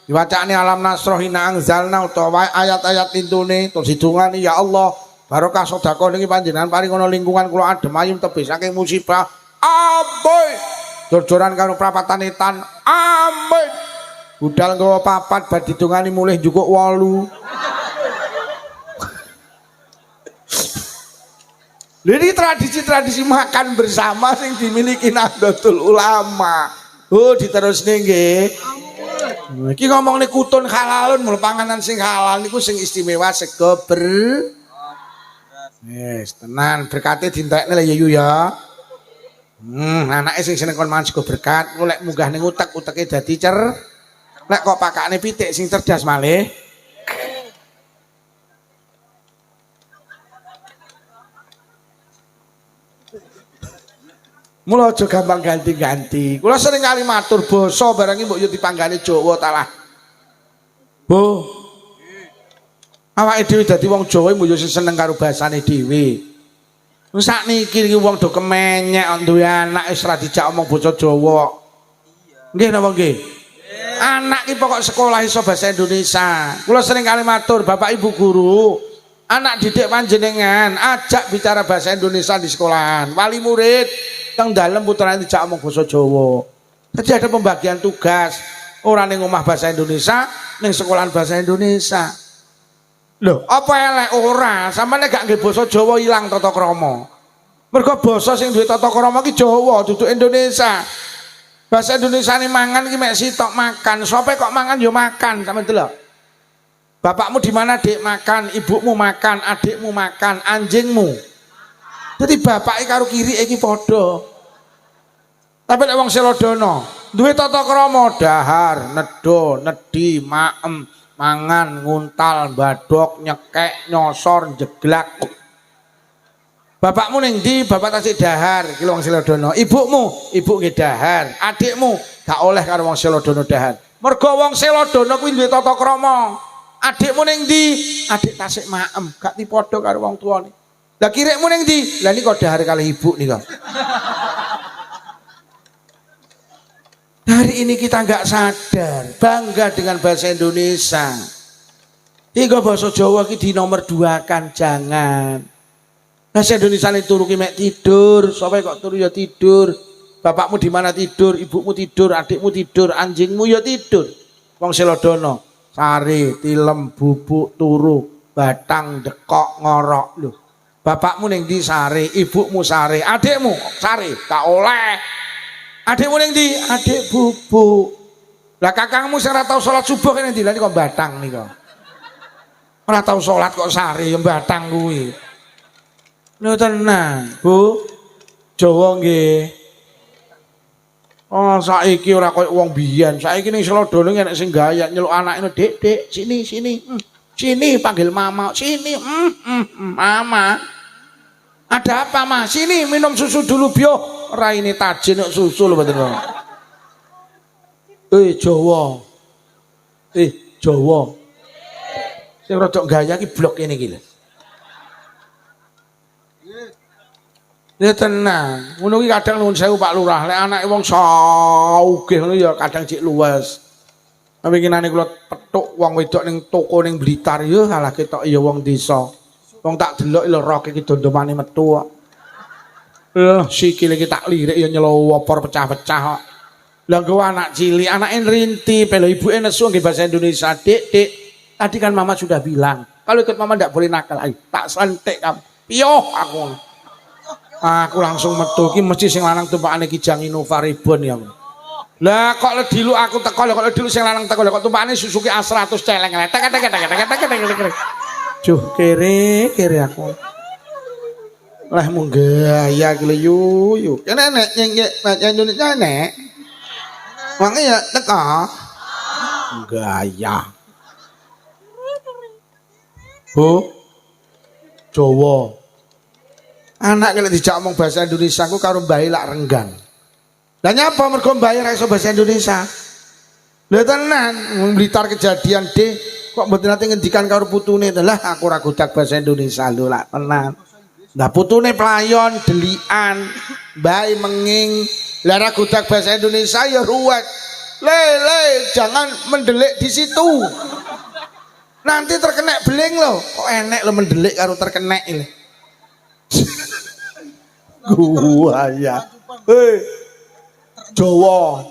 Diwacane alam nasroh ina angzalna utawa ayat-ayat intune terus hidungane ya Allah, barokah sedekah niki panjenengan paring ana lingkungan kula adem ayem tebih saking musibah. Ampun. Jor-joran karo perapatan etan. Amin. Budal nggawa papat bar didongani mulih njukuk 8. Ini tradisi-tradisi makan bersama sing dimiliki Nahdlatul Ulama. Oh, diterusne nggih. Iki ngomongne kutun halalun mul panganan sing halal niku sing istimewa sego ber. Wis, tenan berkate dintekne lho Yu ya. Anake sing seneng kon mangan sego berkat, lek munggah ning utek-uteke dadi lek kok pakane pitik sing cerdas malih. Mula aja gampang ganti-ganti. Kula sering kali matur basa barang iki mbok yo dipanggane Jawa ta lah. Bu. Awake dhewe dadi wong Jawa mbok yo seneng karo basane dhewe. Wis sakniki iki wong do kemenyek duwe anak wis ora dijak omong basa Jawa. Nggih napa nggih? Anak iki pokok sekolah iso bahasa Indonesia. Kula sering kali matur Bapak Ibu guru, anak didik panjenengan ajak bicara bahasa Indonesia di sekolahan. Wali murid teng dalem putrane dijak omong basa Jawa. Jadi ada pembagian tugas. Ora ning omah bahasa Indonesia, ning sekolahan bahasa Indonesia. Loh, apa elek ora? Sampeyan gak nggih basa Jawa ilang tata krama. Mergo basa sing duwe tata krama ki Jawa, duduk Indonesia. Bahasa Indonesia ini mangan ki mek sitok makan. Sope kok mangan yo makan, sampeyan delok. Bapakmu di mana Dik makan, ibumu makan, adikmu makan, anjingmu. Jadi bapak karo kiri iki padha. Tapi nek wong Selodana, duwe tata krama dahar, nedo, nedi, maem, mangan, nguntal, badok, nyekek, nyosor, jeglak. Bapakmu ning ndi? Bapak tasik dahar, ki wong Selodana. Ibumu, ibu nggih dahar. Adikmu gak oleh karo wong Selodana dahar. Mergo wong Selodana kuwi duwe tata krama. Adikmu ning ndi? Adik tasik maem, gak dipadha karo wong tuane. Lah kirikmu ning ndi? Lah nika dahar kali ibu nika. Hari ini kita nggak sadar bangga dengan bahasa Indonesia. Tiga bahasa Jawa ki di nomor 2 kan jangan. Bahasa Indonesia ini turu ki mek tidur, sampai kok turu ya tidur. Bapakmu di mana tidur, ibumu tidur, adikmu tidur, anjingmu ya tidur. Wong Selodana, sari, tilem, bubuk, turu, batang, dekok, ngorok lho. Bapakmu ning ndi sare, ibumu sare, adikmu sare, gak oleh. Adikmu ning ndi? Adik bubu. Lah kakangmu sing ora tau salat subuh kene ndi? Lah kok batang nika. Ora tau salat kok sari ya batang kuwi. Lho tenan, Bu. Jawa nggih. Oh, saiki ora koyo wong biyen. Saiki ning Selodone enek sing gaya nyeluk anake, "Dik, Dik, sini, sini." Sini panggil mama, "Sini." Mama. Ada apa, Ma? Sini minum susu dulu, Bio. Raine tajin kok susu lho mboten. Jawa. Jawa. Sing rada gaya iki blok kene iki lho. Ya tenang, ngono ki kadang nuwun sewu Pak Lurah, lek anake wong saugih ngono ya kadang cek luwes. Tapi kinane kula petuk wong wedok ning toko ning Blitar ya salah ketok ya wong desa. Wong tak delok lho roke iki dondomane metu kok. Sikile iki tak lirik ya nyelowopor pecah-pecah kok. Lah nggo anak cilik, anake nrinti, pelo ibuke nesu nggih bahasa Indonesia. Dik, Dik, tadi kan mama sudah bilang, kalau ikut mama ndak boleh nakal. Ayo, tak sentik kamu. Piyoh aku. Aku langsung metu ki mesti sing lanang tumpakane Kijang Innova Ribbon ya. Lah kok ledilu aku teko lho kok ledilu sing lanang teko lho kok tumpakane Suzuki A100 celeng. Tek. Juh kere aku. Lah mung gaya ki lho yu. Kene nek nyek Indonesia nek. Wong ya teko. Gaya. Bu. Jawa. Anak kalau dijak ngomong bahasa Indonesia aku karo mbahe lak renggang. Lah nyapa mergo mbahe ra iso bahasa Indonesia? Lha tenan, Blitar kejadian deh kok mboten nate ngendikan karo putune. Lah aku ora godak bahasa Indonesia lho lak tenan. Lah putune playon, delikan, mbahe menging. Lah ora godak bahasa Indonesia ya ruwet. Le, jangan mendelik di situ. Nanti terkena beling loh. Kok enek lo mendelik karo terkena ini. Gua ya. Jawa.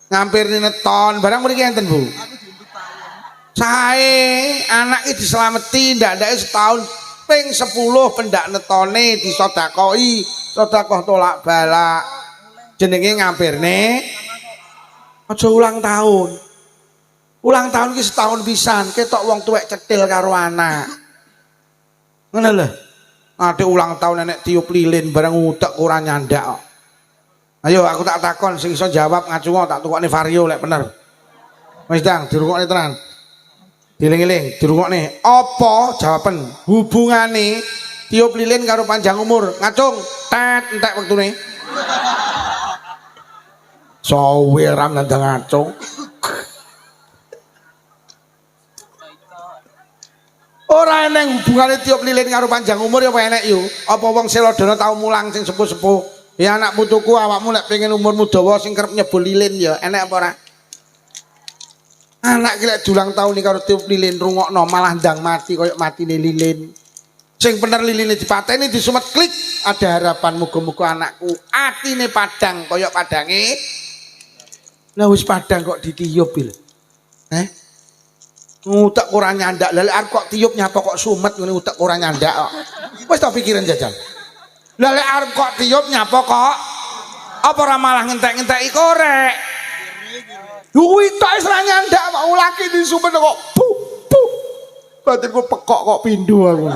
Ngampir neton, barang mriki enten, Bu. Sae anak iki dislameti ndak-ndake setahun ping 10 pendak netone disedakoi, sedekah tolak balak. Jenenge ngampirne aja ulang tahun. Ulang tahun ki setahun pisan, ketok wong tuwek cetil karo anak. Ngono lho. Ade ulang tahun nenek tiup lilin bareng utek ora nyandak kok. Ayo aku tak takon sing iso jawab ngacungo tak tukokne vario lek bener. Wis dang dirungokne tenan. Dieling-eling dirungokne. Apa jawaban hubungane tiup lilin karo panjang umur? Ngacung tet entek wektune. Sowe ram nandang ngacung. Ora eneng hubungane tiup lilin karo panjang umur ya apa enek yo. Apa wong Selodana tau mulang sing sepuh-sepuh. Ya anak putuku awakmu lek pengen umurmu dawa sing kerep nyebul lilin ya enek apa ora? Anak ki lek dulang tahun iki karo tiup lilin rungokno malah ndang mati koyo matine lilin. Sing bener liline dipateni disumet klik ada harapan muga-muga anakku atine padang koyo padange. Lah wis padang kok ditiup lho. Utek ora nyandak, lha arep kok tiup nyapa kok sumet ngene utek ora nyandak kok. Wis tak pikirin jajal. Lah lek arep kok tiup nyapa kok apa ora malah ngentek-ngenteki korek. Kuwi tok wis ora nyandak kok ulaki di sumet kok pup. Batinku pekok kok pindho aku.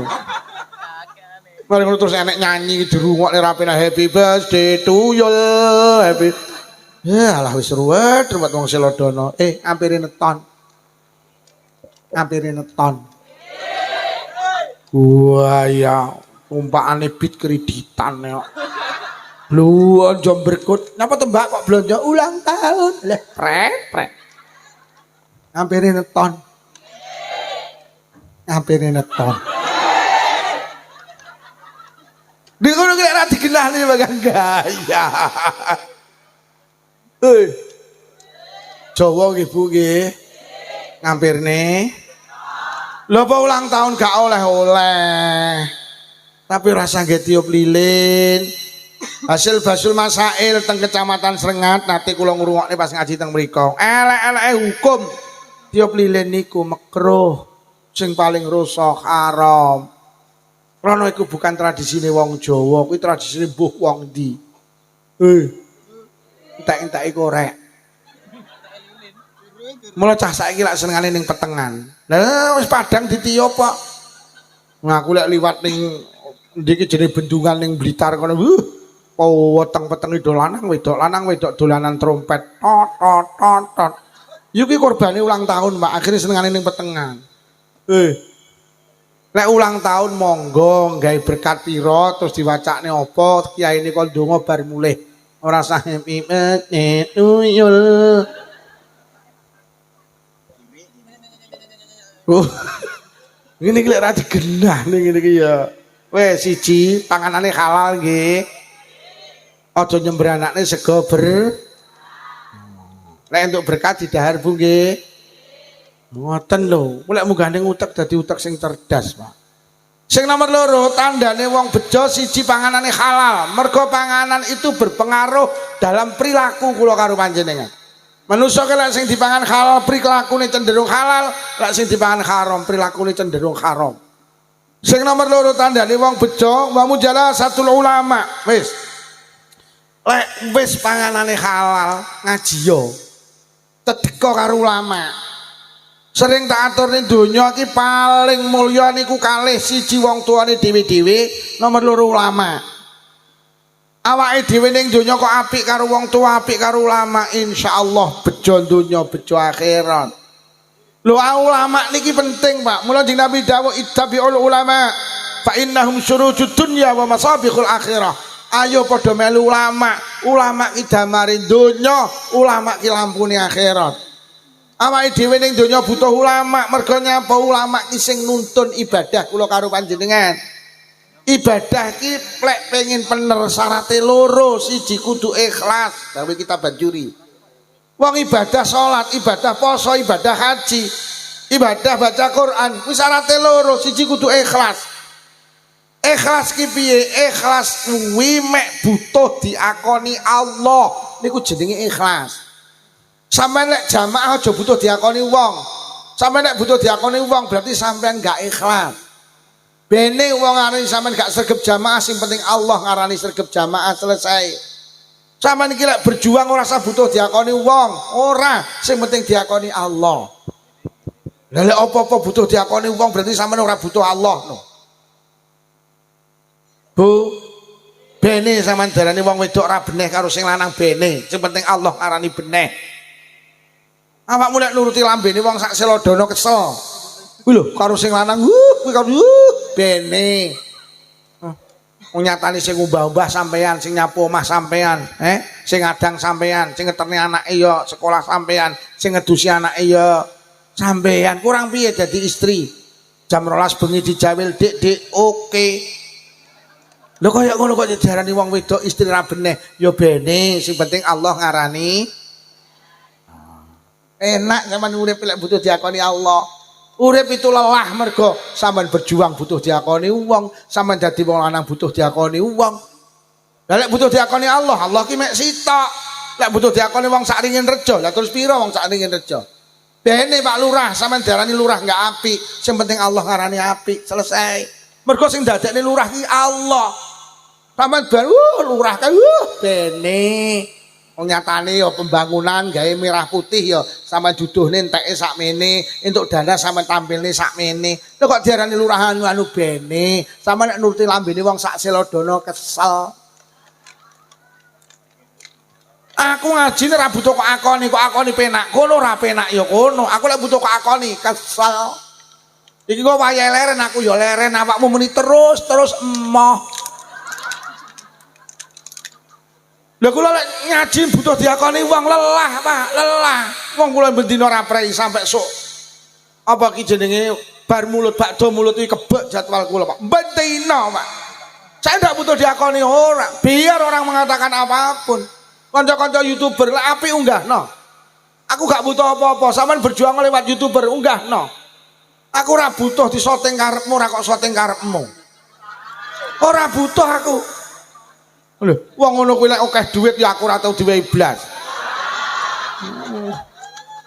Mari ngono terus enek nyanyi dirungokne rapine happy birthday to you. Happy. Ya alah wis ruwet wong Selodana. Ampire neton. Ngampiri neton. Wah ya, tumpakane bit kreditan kok. Blonjo berkut. Napa tembak kok blonjo ulang tahun? Lah, prek. Ngampiri neton. Ngampiri neton. Di kono ki ora digenahne bagang gaya. Jawa nggih Bu nggih. Ngampirne lho apa ulang tahun gak oleh-oleh tapi rasa nggih tiup lilin hasil basul masail teng Kecamatan Srengat nanti kula ngrungokne pas ngaji teng mriku elek-eleke hukum tiup lilin niku makruh sing paling rusak haram krana iku bukan tradisine wong Jawa kuwi tradisine mbuh wong ndi entek-enteki korek. Mula cah saiki lak senengane ning petengan. Lah wis padang ditiup kok. Ngaku lek liwat ning ndi iki jenenge bendungan ning Blitar kono. Weteng-weteng lanang wedok dolanan trompet. Tot tot tot tot. Yuki korbane ulang tahun, Mbak. Akhirnya senengane ning petengan. Lek ulang tahun monggo gawe berkat pira terus diwacakne apa kiyaine kon ndonga bar mulih. Ora sah happy birthday to you. Ngene iki lek ra digenah ning ngene iki ya. Wes siji panganane halal nggih. Aja nyembranakne sego Lek entuk berkat didahar Bu nggih. Ngoten lho, lek munggah ning utek dadi utek sing cerdas, Pak. Sing nomor loro, tandane wong bejo siji panganane halal. Mergo panganan itu berpengaruh dalam perilaku kula karo panjenengan. Manusa lek sing dipangan halal prilakune cenderung halal, lek sing dipangan haram prilakune cenderung haram. Sing nomor loro tandane wong bejo wa mujalasatul ulama. Wis. Lek wis panganane halal ngaji yo. Tedeka karo ulama. Sering tak atur ning donya iki paling mulya niku kalih siji wong tuane dhewe-dhewe, nomor loro ulama. Awake dhewe ning donya kok apik karo wong tua, apik karo ulama, insyaallah bejo donya, bejo akhirat. Lho ulama niki penting, Pak. Mula Kanjeng Nabi dawuh ittabi'ul ulama fa innahum syurujud dunya wa masabiqul akhirah. Ayo padha melu ulama. Ulama ki damare donya, ulama ki lampune akhirat. Awake dhewe ning donya butuh ulama, mergo nyapa ulama ki sing nuntun ibadah kula karo panjenengan. Ibadah ki lek pengin bener syaraté loro, siji kudu ikhlas, gawe kita banjuri. Wong ibadah salat, ibadah poso, ibadah haji, ibadah baca Quran, kuwi syaraté loro, siji kudu ikhlas. Ikhlas ki piye? Ikhlas kuwi mek butuh diakoni Allah. Niku jenenge ikhlas. Sampeyan nek jamaah aja butuh diakoni wong. Sampeyan nek butuh diakoni wong berarti sampeyan gak ikhlas. Bene wong arani sampeyan gak sregep jamaah sing penting Allah ngarani sregep jamaah selesai. Sampeyan iki lek berjuang ora usah butuh diakoni wong, ora, sing penting diakoni Allah. Lah lek apa-apa butuh diakoni wong berarti sampeyan ora butuh Allah no. Bu, bene sampeyan darani wong wedok ora beneh karo sing lanang bene, sing penting Allah ngarani beneh. Awakmu lek nuruti lambene wong sak selodana kesel. Kuwi lho karo sing lanang kuwi karo bene. Nyatane sing umbah-umbah sampean, sing nyapu omah sampean, sing ngadang sampean, sing ngeterne anake ya sekolah sampean, sing ngedusi anake ya sampean. Kurang piye dadi istri? Jam 12 bengi dijawil, Dik, oke. Lho kaya ngono kok diarani wong wedok istri ra beneh, ya bene, sing penting Allah ngarani. Enak sampean urip lek butuh diakoni Allah. Urip itu lelah mergo sampean berjuang butuh diakoni wong, sampean dadi wong lanang butuh diakoni wong. Lah lek butuh diakoni Allah, Allah ki mek sitok. Lek butuh diakoni wong sak ringin rejo, lah terus pira wong sak ringin rejo? Bene Pak Lurah, sampean diarani lurah enggak apik, sing penting Allah ngarani apik, selesai. Mergo sing dadekne lurah ki Allah. Sampean bar lurah kan bene. Wong nyatane ya pembangunan gawe merah putih ya sampean duduhne enteke sakmene, entuk dana sampean tampilne sakmene. Lho kok diarani lurahan anu bene, sampean nek nuruti lambene wong sak selodana kesel. Aku ngaji ora butuh kok akoni penak. Kono ora penak ya kono. Aku lek butuh kok akoni kesel. Iki kok wayahe leren aku ya leren, awakmu muni terus emoh. Lha kula lek ngaji butuh diakoni wong lelah, Pak, lelah. Wong kula bendina ora prei sampai sok. Apa ki jenenge bar mulut bakdo mulut iki kebek jadwal kula, Pak. Bendina, Pak. Saya ndak butuh diakoni ora. Biar orang mengatakan apapun. Kanca-kanca YouTuber lek apik unggahno. Aku gak butuh apa-apa, sampean berjuang lewat YouTuber unggahno. Aku ora butuh disoting karepmu, ora kok soting karepmu. Ora butuh aku. Lho, wong ngono kuwi lek akeh dhuwit ya aku ora tau diwehi blas.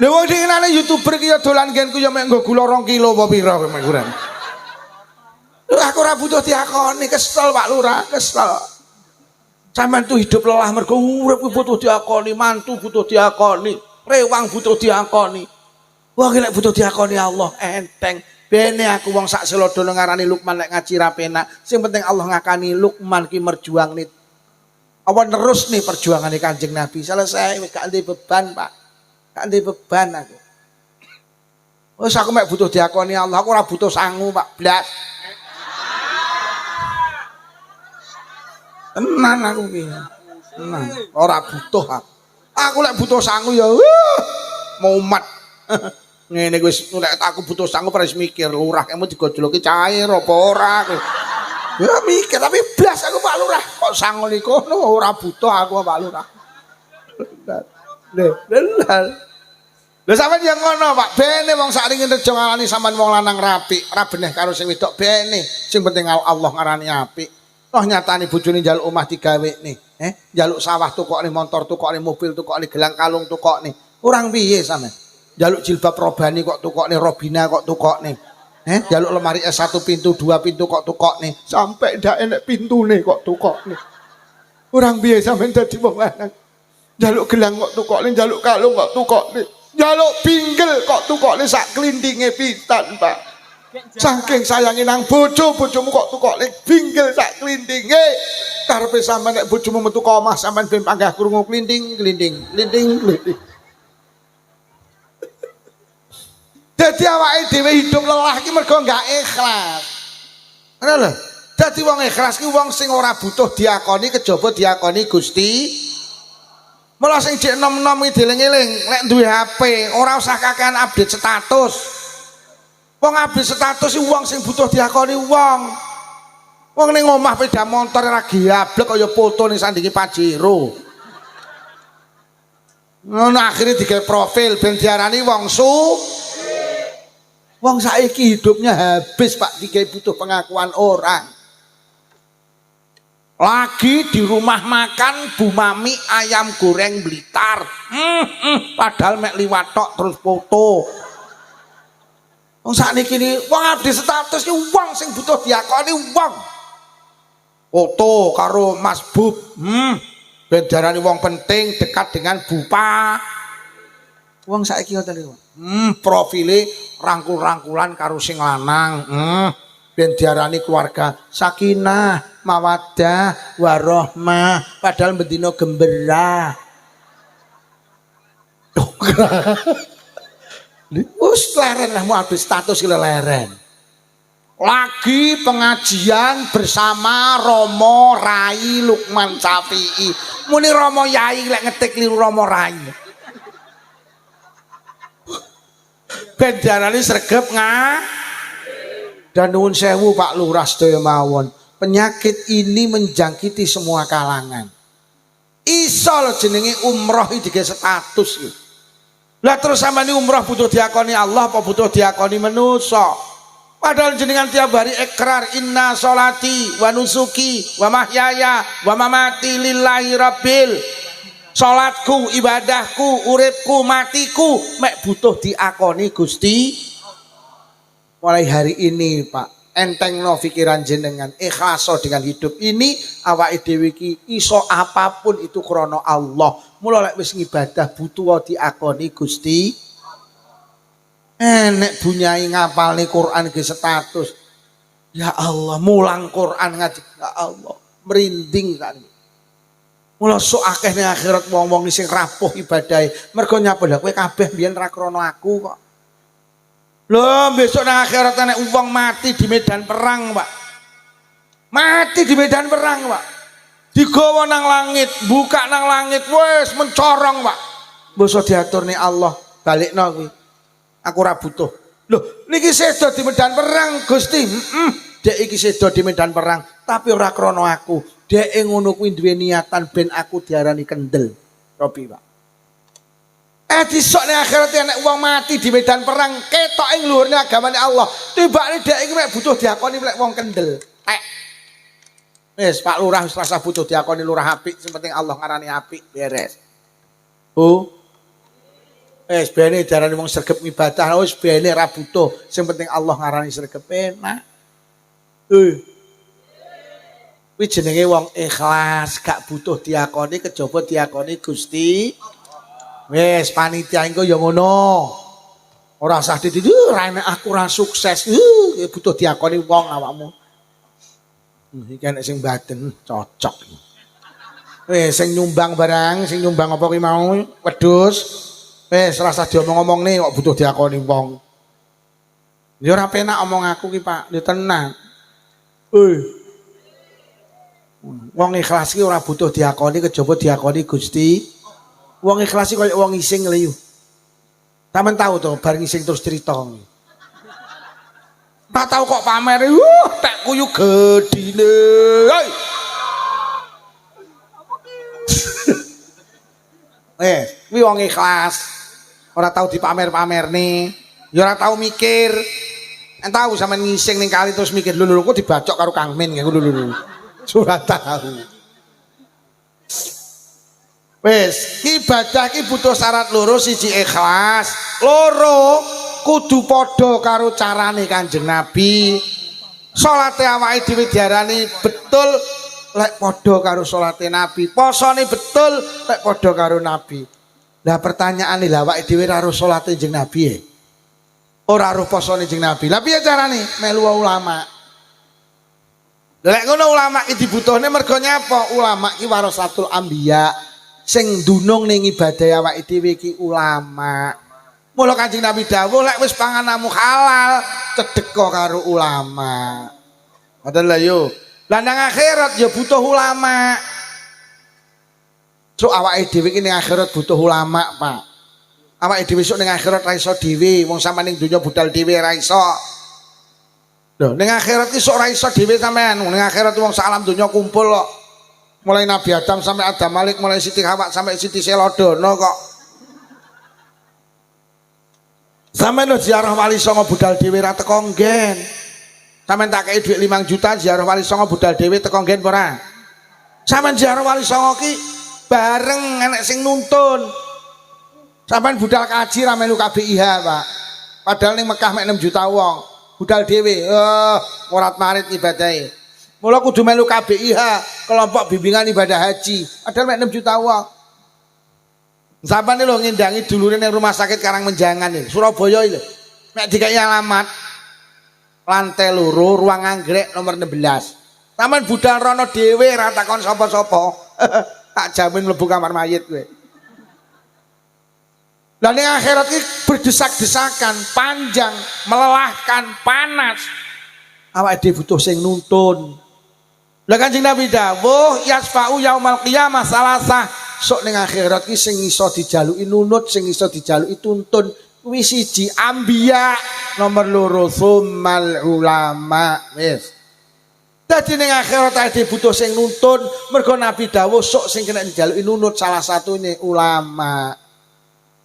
Lha wong dinane YouTuber ki ya dolan genku ya mek nggo gula 2 kilo apa pira kowe ukuran. Lho aku ora butuh diakoni, kesel Pak Lurah, kesel. Sampeyan tuh hidup lelah mergo urip butuh diakoni, mantu butuh diakoni, rewang butuh diakoni. Wah nek butuh diakoni Allah enteng. Bene aku wong sak selodono ngarani Lukman nek ngaji ra penak. Sing penting Allah ngakani Lukman ki merjuang nih. Apa terus nih perjuangannya Kanjeng Nabi. Selesai wis gak ndek beban, Pak. Gak ndek beban aku. Wis aku mek butuh diakoni Allah, aku ora butuh sangu, Pak. Blas. Tenan aku ki. Tenan, ora butuh aku. Aku lek butuh sangu ya mau umat. Ngene wis nek aku butuh sangu paris mikir lurah kamu digojloki cair apa ora. Ya mikir tapi blas aku Pak Lurah kok sangu niku ora butuh aku Pak Lurah. Lha sampeyan yang ngono Pak, bene wong sakniki rejo ngarani sampean wong lanang rapi, ora beneh karo sing wedok bene. Sing penting Allah ngarani apik. Toh nyatane bojone njaluk omah digawekne, njaluk sawah tukokne motor tukokne mobil tukokne gelang kalung tukokne. Urang piye sampean? Njaluk jilbab robani kok tukokne Robina kok tukokne. Njaluk lemari S1 pintu 2 pintu kok tukokne. Sampai ndak enek pintune kok tukokne. Urang piye sampean dadi wong lanang? Njaluk gelang kok tukokne, njaluk kalung kok tukokne. Njaluk pinggel kok tukokne sak klindinge pitan, Pak. Saking sayangi nang bojomu kok tukokne pinggel sak klindinge. Karepe sampean nek bojomu metu ka omah sampean ben panggah krungu klinding. Dadi awake dhewe hidup lelah iki mergo gak ikhlas. Ngono lho. Dadi wong ikhlas ki wong sing ora butuh diakoni kejaba diakoni Gusti. Mula sing jek nom-nom iki dieling-eling, lek duwe HP ora usah kakean update status. Wong update status iki wong sing butuh diakoni wong. Wong ning omah sepeda motor ora giablek kaya foto ning sandinge Pajero. Ngono akhire digawe profil ben diarani wong Wong saiki hidupnya habis Pak digawe butuh pengakuan orang. Lagi di rumah makan Bu Mami ayam goreng Blitar. Padahal mek liwat tok terus foto. Wong sakniki ni wong abdi status ki wong sing butuh diakoni wong. Foto karo Mas Bub. Ben diarani wong penting dekat dengan Bupa. Wong saiki ngoten niku. Profile rangkul-rangkulan karo sing lanang. Ben diarani keluarga sakinah, mawaddah, warahmah, padahal bendina gembira. Wis leren lah mau habis status ki leren. Lagi pengajian bersama Romo Rai Lukman Syafi'i. Muni Romo Yai lek ngetik liru Romo Rai. Ben diarani sregep dan nuwun sewu Pak Lurah sedaya mawon. Penyakit ini menjangkiti semua kalangan. Isol jenenge umroh iki dige status iki. Lah terus sampeyan umroh butuh diakoni Allah apa butuh diakoni manusa? Padahal jenengan tiap hari ikrar inna sholati wa nusuki wa mahyaya wa mamati lillahi rabbil. Salatku, ibadahku, uripku, matiku mek butuh diakoni Gusti. Mulai hari ini Pak, entengno pikiran jenengan, ikhlaso dengan hidup ini, awake dhewe iki iso apapun itu krana Allah. Mula lek wis ngibadah butuh diakoni Gusti. Nek bunyai ngapalne Quran ge status. Ya Allah, mulang Quran ngaji. Ya Allah, merinding kan. Mula sok akeh ning akhirat wong-wong sing rapuh ibadahe. Mergo nyapa lha kowe kabeh biyen ra krana aku kok. Lho besok nang akhirat nek wong mati di medan perang, Pak. Mati di medan perang, Pak. Digawa nang langit, buka nang langit, wis mencorong, Pak. Mbok diaturne Allah, balikno kuwi. Aku ora butuh. Lho, niki sedo di medan perang, Gusti. Dek iki sedo di medan perang, tapi ora krana aku. Dek ngono kuwi duwe niatan ben aku diarani kendel. Robi, Pak. Disok ning akhirat nek wong mati di medan perang ketok ing luhurne agamane Allah. Tibane dek iki mek butuh diakoni lek wong kendel. Wis Pak Lurah wis rasa butuh diakoni lurah apik, sing penting Allah ngarani apik, beres. Bu. Wis bene diarani wong sregep ibadah, wis bene ra butuh, sing penting Allah ngarani sregep enak. Kuwi jenenge wong ikhlas, gak butuh diakoni kejaba diakoni Gusti. Wis panitia engko ya ngono. Ora usah ditidu rene aku ora sukses. Butuh diakoni wong awakmu. Iki nek sing baden cocok. Wis sing nyumbang barang, sing nyumbang apa ki mau wedhus. Wis ora usah diomong-omongne kok butuh diakoni wong. Ya ora penak omong aku ki, Pak. Ya tenang. Wong ikhlas ki ora butuh diakoni kejaba diakoni Gusti. Wong ikhlas ki koyo wong ising lho. Sampeyan tahu to bar ising terus cerita. Tak tahu kok pamer, tek kuyu gedine. Kuwi wong ikhlas. Ora tahu dipamer-pamerne, ya ora tahu mikir. Tahu sampean ngising ning kali terus mikir, lho kok dibacok karo Kang Min ngono lho. Surat tahu. Wis, ibadah ki butuh syarat loro, siji ikhlas, loro kudu padha karo carane Kanjeng Nabi. Salate awake dhewe diarani betul lek padha karo salate Nabi. Posone betul lek padha karo Nabi. Lah pertanyaane lha awake dhewe ora salate Kanjeng Nabi e. Ora ro posone Kanjeng Nabi. Lah piye carane? Melu ulama. Lek ngono ulama iki dibutuhne mergo nyapa? Ulama iki warasatul anbiya. Sing dunung ning ibadah awake dhewe iki ulama. Mula Kanjeng Nabi dawuh lek wis pangananmu halal, cedheka karo ulama. Ngoten lho yo. Lah nang akhirat ya butuh ulama. So awake dhewe iki ning akhirat butuh ulama, Pak. Awake dhewe sok ning akhirat ra iso dhewe, wong sampean ning donya budal dhewe ra iso. Lho, ning akhirat iki sok ora iso dhewe sampean. Ning akhirat wong sak alam donya kumpul kok. Mulai Nabi Adam sampai Adam Malik, mulai Siti Hawa sampai Siti Selodono kok. Sampeyan lho ziarah Wali Songo budal dhewe ra teko nggen. Sampeyan tak kei dhuwit 5 juta ziarah Wali Songo budal dhewe teko nggen apa ora? Sampeyan ziarah Wali Songo ki bareng enek sing nuntun. Sampeyan budal kaji ra melu KBIH, Pak. Padahal ning Mekah mek 6 juta wong. Budal dhewe, morat-marit ibadahe. Mula kudu melu KBIH, kelompok bimbingan ibadah haji. Padahal mek 6 juta wong. Sampeyan lho ngindangi dulure ning rumah sakit Karangmenjangan iki, Surabaya iki lho. Mek dikai alamat lantai loro, ruang anggrek nomor 16. Sampeyan budal rono dhewe ra takon sapa-sapa. Tak jamin mlebu kamar mayit kowe. Lah ning akhirat iki berdesak-desakan, panjang, melelahkan, panas. Awake dhewe butuh sing nuntun. Lah Kanjeng Nabi dawuh, yasfa'u yaumal qiyamah salasah. Sok ning akhirat iki sing iso dijaluki nunut, sing iso dijaluki tuntun. Kuwi siji anbiya, nomor loro tsummal ulama. Wis. Dadi ning akhirat ade butuh sing nuntun, mergo Nabi dawuh sok sing kena dijaluki nunut salah satune ulama.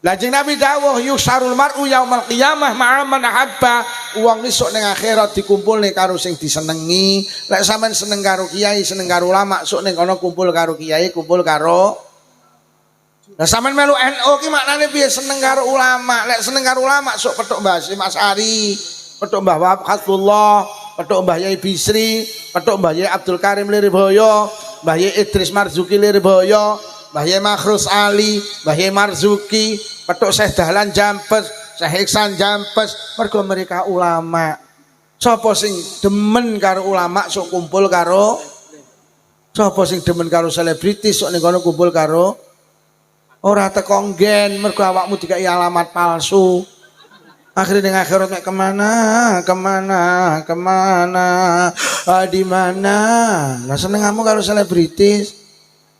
Lajeng Nabi dawuh yusarul mar'u yaumal qiyamah ma'a man ahabba. Wong sok ning akhirat dikumpulne karo sing disenengi. Lek sampean seneng karo kiai, seneng karo ulama, sok ning kono kumpul karo kiai, kumpul karo. Lah sampean melu NU ki maknane piye seneng karo ulama? Lek seneng karo ulama sok petuk Mbah Hasyim Asy'ari, petuk Mbah Wahab Khatullah, petuk Mbah Yai Bisri, petuk Mbah Yai Abdul Karim Lirboyo, Mbah Yai Idris Marzuki Lirboyo, Mbah Yai Makhrus Ali, Mbah Yai Marzuki, petuk Syekh Dahlan Jampes, Syekh Iksan Jampes, mergo mereka ulama. Sapa sing demen karo ulama sok kumpul karo, sapa sing demen karo selebritis sok ning kono kumpul karo. Ora teko nggen mergo awakmu dikai alamat palsu. Akhirnya ning akhirat nek kemana di mana. Lah senengmu karo selebritis.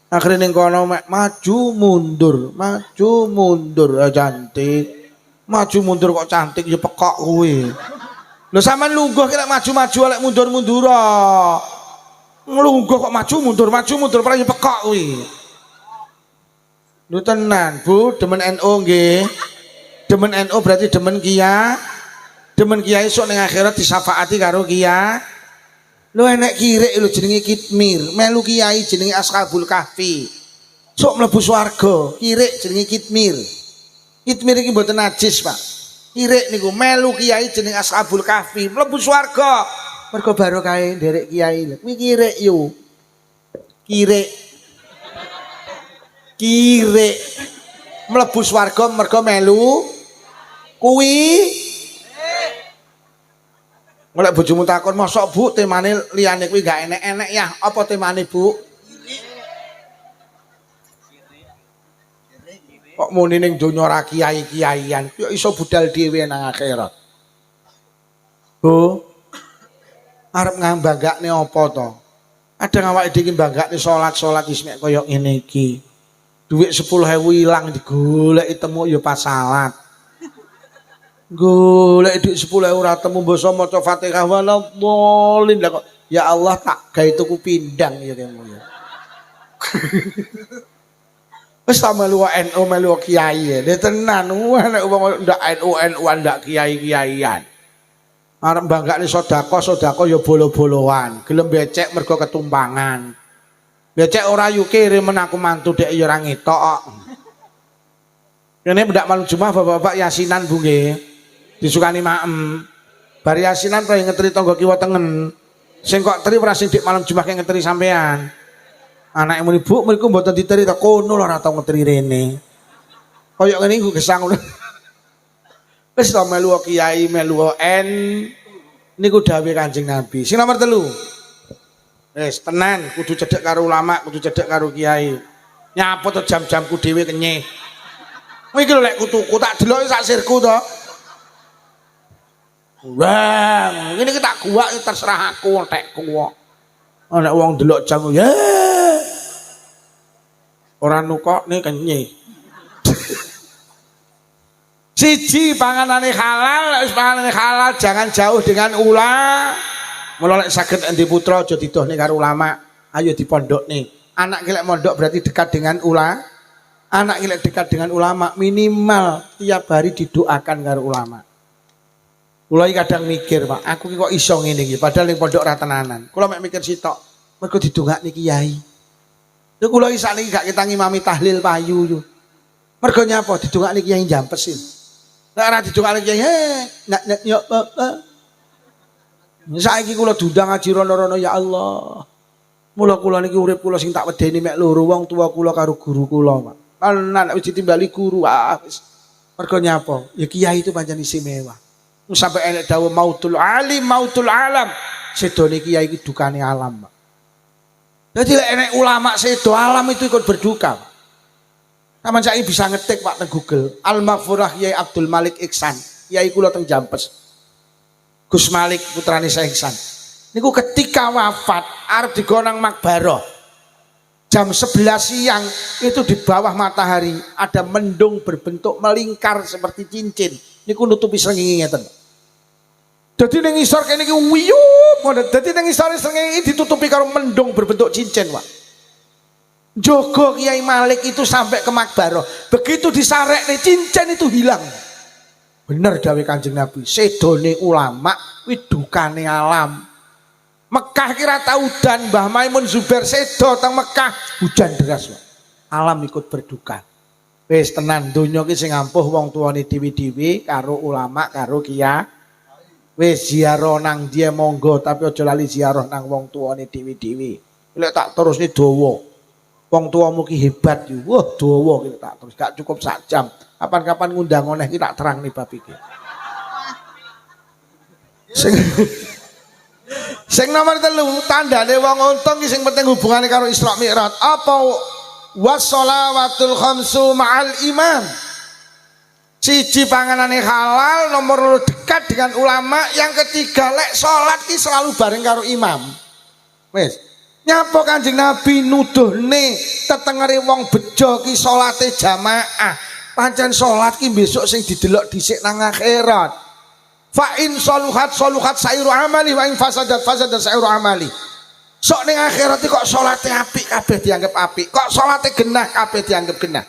Akhirnya ning kono mek maju mundur cantik. Maju mundur kok cantik ya pekok kuwi. Lho sampean lungguh ki lek maju-maju lek mundur-mundur. Nglungguh kok maju mundur ora ya pekok kuwi. Lu tenan Bu, demen NU nggih. Demen NU berarti demen Kia. Demen Kiai sok ning akhirat disafaati karo Kia. Lu enek kirek lho jenenge Kitmir, melu Kiai jenenge Ashabul Kahfi. Sok mlebu swarga, kirek jenenge Kitmir. Kitmir iki mboten najis, Pak. Kirek niku melu Kiai jenenge Ashabul Kahfi, mlebu swarga. Mergo barokahe nderek Kiai lho. Kuwi kirek yo. Kirek. Mlebu swarga mergo melu kuwi. Mulai bojomu takon, "Mosok Bu temane liyane kuwi gak enek-enek ya? Apa temane, Bu?" Kok muni ning donya ora kiai-kiaian, ya iso budal dhewe nang akhirat. Bu, arep ngambanggakne apa to? Kadang awake dhewe mbanggakne salat wis mek kaya ngene iki. Dhuwit 10.000 ilang digoleki temu ya pas salat. Golek dhuwit 10.000 ora temu basa maca Fatihah waladhdallin. Lah kok ya Allah tak gawe tuku pindang ya kemu ya. Wis ta melu NU melu kiai ya. Tenan nek wong ndak NU-NU ndak kiai-kiaian. Arep banggane sedekah ya bolo-boloan, gelem becek mergo ketumpangan. Becek ora yu kirim men aku mantu dek ya ora ngetok kok. Kene ndak malam Jumat bapak-bapak yasinan Bu nggih. Disukani maem. Bar yasinan kaya ngetri tangga kiwa tengen. Sing kok tri ora sing dik malam Jumat kaya ngetri sampean. Anake muni, "Bu, mriku mboten diteri ta kono ora tau ngetri rene." Kaya ngene iku gesang ngono. Wis ta melu kiai, melu niku dawuh Kanjeng Nabi. Sing nomor 3. Wis tenan kudu cedhek karo ulama, kudu cedhek karo kiai. Nyapa to jam-jamku dhewe kenyih. Kowe iki lho lek kutuku tak deloki sak sirku to. Wah, ngene iki tak guwak terserah aku entekku kok. Ana wong delok jam ya. Ora nukokne kenyih. Siji panganane halal, wis panganane halal jangan jauh dengan ulah. Mula lek saged endi putra aja didohne karo ulama, ayo dipondhokne. Anak ki lek mondok berarti dekat dengan Anak ki lek dekat dengan ulama minimal tiap hari didoakan karo ulama. Kula iki kadang mikir, Pak, aku ki kok iso ngene iki padahal ning pondok ra tenanan. Kula mek mikir sitok, mergo didongakne kiai. Lha kula iki sakniki gak kita ngimami tahlil payu yo. Mergo nyapa didongakne kiai jampes iki. Nek ora didongakne kiai, nak yo saiki kula diundang ngaji rono-rono ya Allah. Mula kula niki urip kula sing tak wedeni mek loro wong tua kula karo guru kula, Pak. Nek wis ditimbali guru wis. Mergo nyapa? Ya kiai itu pancen istimewa. Sampai enek dawuh mautul alim, mautul alam. Sedone kiai iki dukane alam, Pak. Jadi enek ulama sedo alam itu ikut berduka, Pak. Sampeyan saiki bisa ngetik Pak teng Google, Al-Maghfurah Kiai Abdul Malik Iksan. Kiai kula teng Jampes. Gus Malik putrane Syekh Iksan. Niku ketika wafat arep digonang makbaroh. Jam 11 siang itu di bawah matahari ada mendung berbentuk melingkar seperti cincin. Niku nutupi srengenge ngeten. Dadi ning isor kene iki wiyup, dadi ning isor srengenge iki ditutupi karo mendung berbentuk cincin, Pak. Jogo Kiai Malik itu sampai ke makbaroh. Begitu disarekne cincin itu hilang. Bener dawuh Kanjeng Nabi, sedone ulama kuwi dukane alam. Mekah kira tau udan, Mbah Maimun Zubair sedo teng Mekah hujan deras, Pak. Alam ikut berduka. Wis tenan donya ki sing ampuh wong tuane dhewe-dhewe karo ulama karo kiai. Wis ziarah nang dia monggo tapi aja lali ziarah nang wong tuane dhewe-dhewe. Lek tak terusne dawa. Wong tuamu ki hebat yo. Wah, dawa ki tak terus gak cukup sak jam. Kapan-kapan ngundang oleh ki tak terang nih bab iki. Sing nomor 3 tandane wong untung ki sing penting hubungane karo Isra Mi'raj. Apa wassalawatul khamsu ma'al imam. Siji panganane halal, nomor 2 dekat dengan ulama, yang ketiga lek salat ki selalu bareng karo imam. Wis. Nyapa Kanjeng Nabi nuduhne tetengere wong bejo ki salate jamaah. Pancen salat ki besok sing didelok dhisik nang akhirat. Fa in saluhat sairu amali wa in fasadat sairu amali. Sok ning akhirat iki kok salate apik kabeh dianggap apik, kok salate genah kabeh dianggap genah.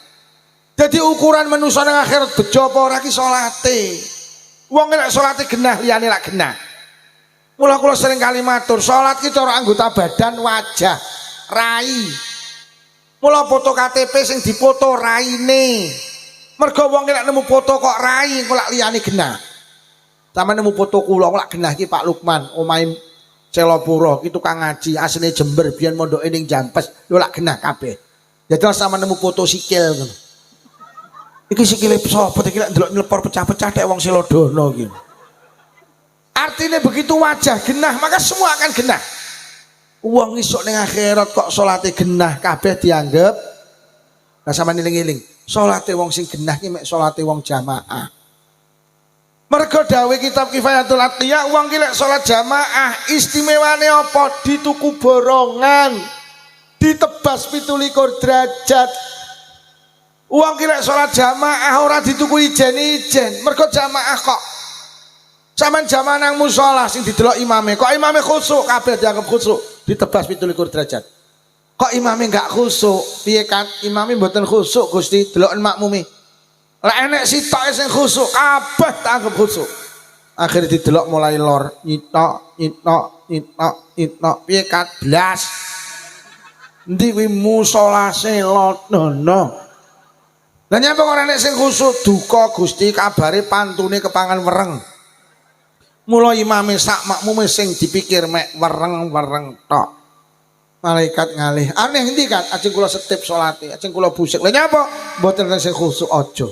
Jadi ukuran manusa ning akhirat bejo apa ora ki salate. Wong nek salate genah liyane lak genah. Mula kula sering kali matur, salat ki cara anggota badan wajah, rai. Mula foto KTP sing dipoto raine. Mergo wong nek nemu foto kok rai kok lak liyane genah. Sama nemu foto kula lak genah iki Pak Lukman, omahe Celopuro itu tukang ngaji asline Jember biyen mondoke ning Jampes lho lak genah kabeh. Jadwal sama nemu foto sikil ngono. Iki sikile sapa iki lak ndelok nyelepor pecah-pecah tek wong Selodono iki. Artinya begitu wajah genah maka semua akan genah. Wong isuk ning akhirat kok salate genah kabeh dianggap. Lah sampeyan eling-eling, salate wong sing genah ki mek salate wong jamaah. Mergo dawuh kitab Kifayatul Atqiya wong ki lek salat jamaah istimewane apa? Dituku borongan, ditebas 17 derajat. Wong ki lek salat jamaah ora dituku ijen-ijen, mergo jamaah kok. Saman jamaah nang musala sing didelok imame, kok imame khusuk kabeh dianggap khusuk, ditebas 17 derajat. Kok imame enggak khusuk? Piye kan? Imame mboten khusuk Gusti, deloken makmume. Lah enek sitoke sing khusuk kabeh tak anggap khusuk. Akhire didelok mulai lor, nyitok. Piye kan? Blas. Endi kuwi musala Selodono. Lah nyapa ora enek sing khusuk duka Gusti kabare pantune kepangan wereng. Mula imame sak makmume sing dipikir mek wereng-wereng tok. Malaikat ngalih. Aneh endi kan? Ajeng kula setip salate, ajeng kula busuk. Lah nyapa? Mboten sing khusuk aja.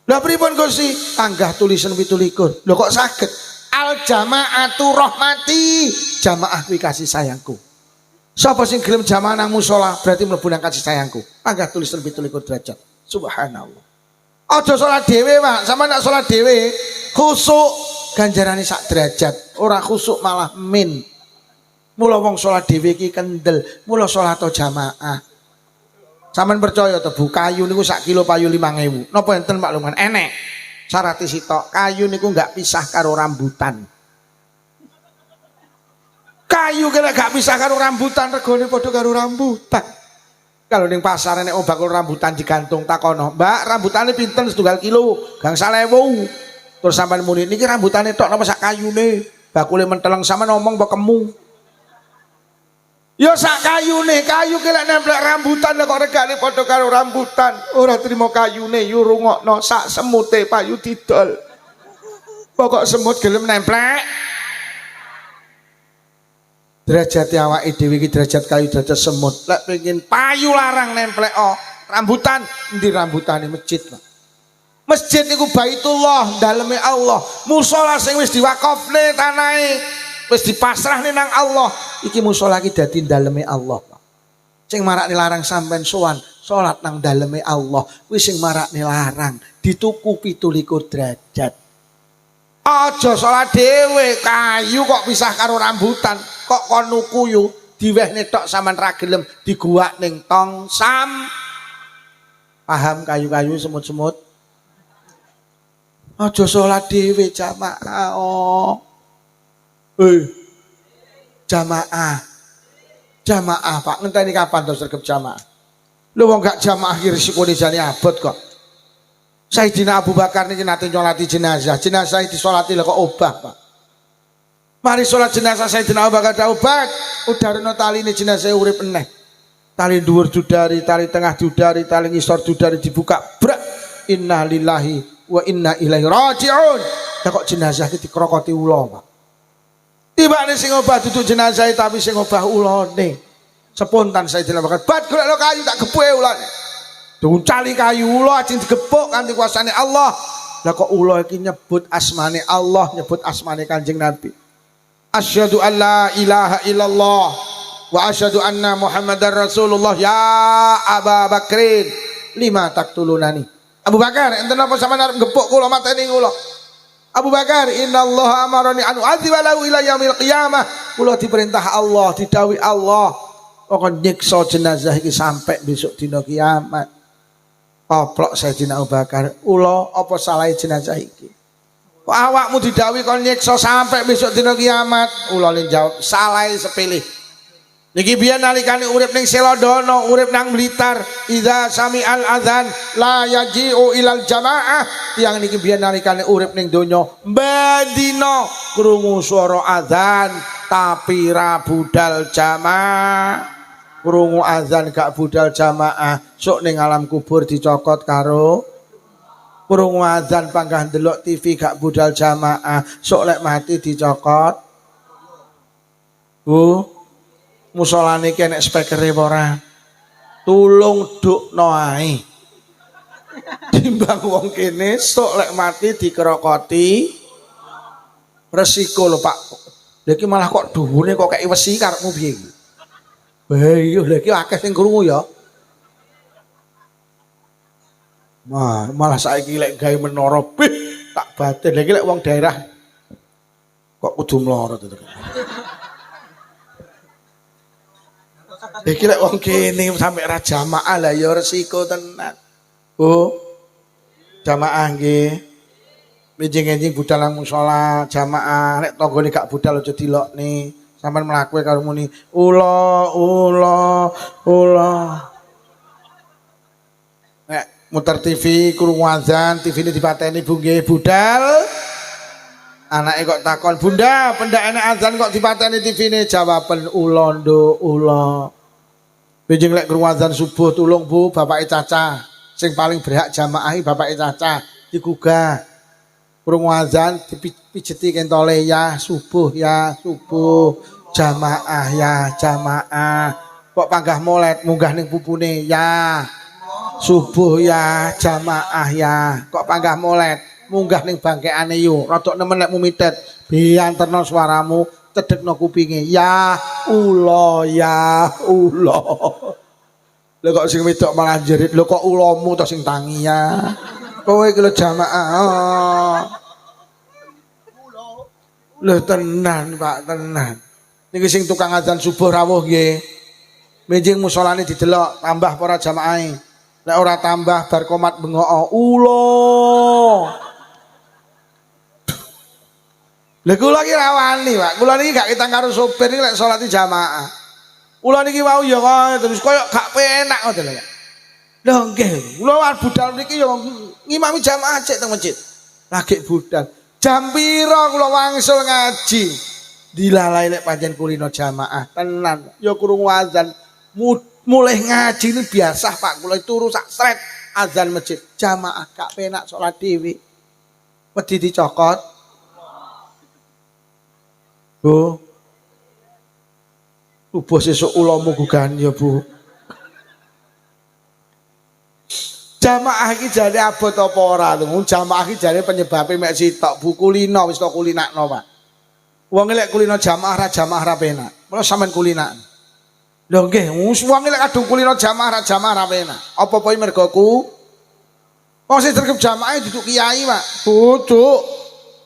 Lah pripun Gusti? Tanggah tulisan 17. Lho kok saged? Al jamaatu rahmati. Jamaah kuwi kasih sayangku. Sapa sing gelem jamaah nang musala berarti mlebu nang kasih sayangku. Tanggah tulisan 17 derajat. Subhanallah. Aja salat dhewe, Pak. Sama nak salat dhewe khusuk ganjarane sak derajat. Ora khusuk malah min. Mula wong salat dhewe iki kendel. Mula salat jamaah. Sampeyan percaya to Bu, kayu niku sak kilo payu 5.000. Napa enten makluman? Enek. Syarat sitok, kayu niku enggak pisah karo rambutan. Kayu kira gak pisah karo rambutan, regane padha karo rambutan. Kalau ning pasar nek bakul rambutan digantung takono, "Mbak, rambutane pinten setunggal kilo?" Gangsal 1000. Terus sampean muni, "Niki rambutane tok napa sak kayune?" Bakule menteleng sampean ngomong mbok kemu. Ya sak kayune, kayu ki lek nemplek rambutan kok regane padha karo rambutan. Ora trimo kayune yo rungokno sak semute payu didol. Pokok semut gelem nemplek. Derajat awake dhewe iki derajat kayu derajat semut. Lek pengin payu larang nemplek rambutan, endi rambutane masjid, Pak. Masjid niku Baitullah, daleme Allah. Musala sing wis diwakofne tanahe, wis dipasrahne nang Allah. Iki musala iki dadi daleme Allah, Pak. Sing marakne larang sampean sowan salat nang daleme Allah, kuwi sing marakne larang dituku 17 derajat. Aja salat dhewe, kayu kok pisah karo rambutan. Kok kon nuku yo diwehne tok sampean ra gelem diguwak ning tong sam. Paham kayu-kayu semut-semut? Aja salat dhewe jamaah. Jamaah. Jamaah, Pak. Ngenteni kapan to sregep jamaah? Lho wong gak jamaah iki risikone jane abot kok. Sayyidina Abu Bakar niki nate nyolati jenazah. Jenazah disolati lho kok obah, Pak. Mari sholat jenazah Sayyidina Abu Bakar obat. Udarno taline jenazah urip eneh. Tali dhuwur dudari, tali tengah dudari, tali ngisor dudari dibuka. Brak. Inna lillahi wa inna ilaihi raji'un. Lah kok jenazah iki dikrokoti ula, Pak. Tibane sing obah duduk jenazah tapi sing obah ulane. Spontan Sayyidina Abu Bakar, "Bat golekno kayu tak gepuke ulane." Diuncali kayu ula ajeng digepuk kanthi kuasane Allah. Lah kok ula iki nyebut asmane Allah, nyebut asmane Kanjeng Nabi. Asyhadu an la ilaha illallah wa asyhadu anna Muhammadar Rasulullah. Ya Aba Bakrin, lima taktulunani. Abu Bakar, enten apa sampean arep gepuk kula mateni kula? Abu Bakar, innallaha amarani an u'adziba lahu ila yaumil qiyamah. Kula diperintah Allah, didhawuhi Allah, kok nyiksa jenazah iki sampai besok dina kiamat. Oplok Sayyidina Abu Bakar, "Ula apa salahe jenazah iki? Kok awakmu didhawuhi kon nyiksa sampai besok dina kiamat?" Ulane jawab, "Salahe sepele. Niki biyen nalikane urip ning Selodono, urip nang Blitar, idza sami'al adzan la yaji'u ilal jamaah." Tiang niki biyen nalikane urip ning donya, bedina krungu swara adzan tapi ra budal jamaah. Krungu azan gak budal jamaah, sok ning alam kubur dicokot karo. Krungu azan panggah ndelok TV gak budal jamaah, sok lek mati dicokot. Bu, musolane iki nek spekere apa ora? Tulung dukno ae. Timbang wong kene sok lek mati dikerokoti resiko lho Pak. Lha iki malah kok dhuwure kok kei wesi karepmu piye iki? Bayo lha iki akeh sing krungu ya. Malah saiki lek gawe menara tak batin. Lha iki lek wong daerah kok kudu mlorot itu. Iki lek wong kene sampe ra jamaah lah ya resiko tenan. Bu, jamaah nggih. Enjing-enjing budal nang musala jamaah, nek tanggane gak budal aja dilokne. Sampeyan mlaku karo muni ula. Nek muter TV krungu azan, TV-ne dipateni Bu nggih budal. Anake kok takon, "Bunda, pendak enek azan kok dipateni TV-ne?" Jawaben ula nduk, ula. Benjing lek krungu azan subuh tulung Bu, bapake Caca. Sing paling berhak jamaah iki bapake Caca, digugah. Krungu azan dipijeti kentole ya subuh, jamaah ya jamaah. Kok panggah molet munggah ning pupune ya subuh ya jamaah ya. Kok panggah molet munggah ning bangkeane yo. Rodok nemen lek mumitet bianterno suaramu cedhekno kupinge ya ula ya ula. Lha kok sing wedok malah jerit, lho kok ulamu to sing tangi ya. Kowe iki lho jamaah. Lho tenan Pak, tenan. Niki sing tukang azan subuh rawuh nggih. Menjing musolane didelok tambah para jamaahe. Nek ora tambah bar komat bengok ulo. Lha kula iki rawani, Pak. Kula niki gak kitang karo sopir iki lek salat jamaah. Kula niki wau ya kok terus koyo gak penak ngoten lho. Lho nggih, kula war budal niki ya ngimami jamaah cek teng masjid. Lagi budal. Jam pira kula wangsul ngaji. Dilalai lek pancen kulino jamaah tenan. Ya krungu azan mulai ngaji ini biasa Pak. Kula turu sak sret azan masjid. Jamaah gak penak salat dhewe. Wedi dicokot. Bu. Subuh sesuk ulamu gugan ya Bu. Jamaah iki jane abot apa ora lho. Jamaah iki jane penyebabe mek sitok Bu kulino wis tok kulinakno Pak. Wong lek kulino jamaah ra penak. Mula sampean kulinak. Lho nggih, wong lek kadung kulino jamaah ra penak. Apa-apa mergo ku wong sing sregep jamaah duduk kiai Pak. Duduk.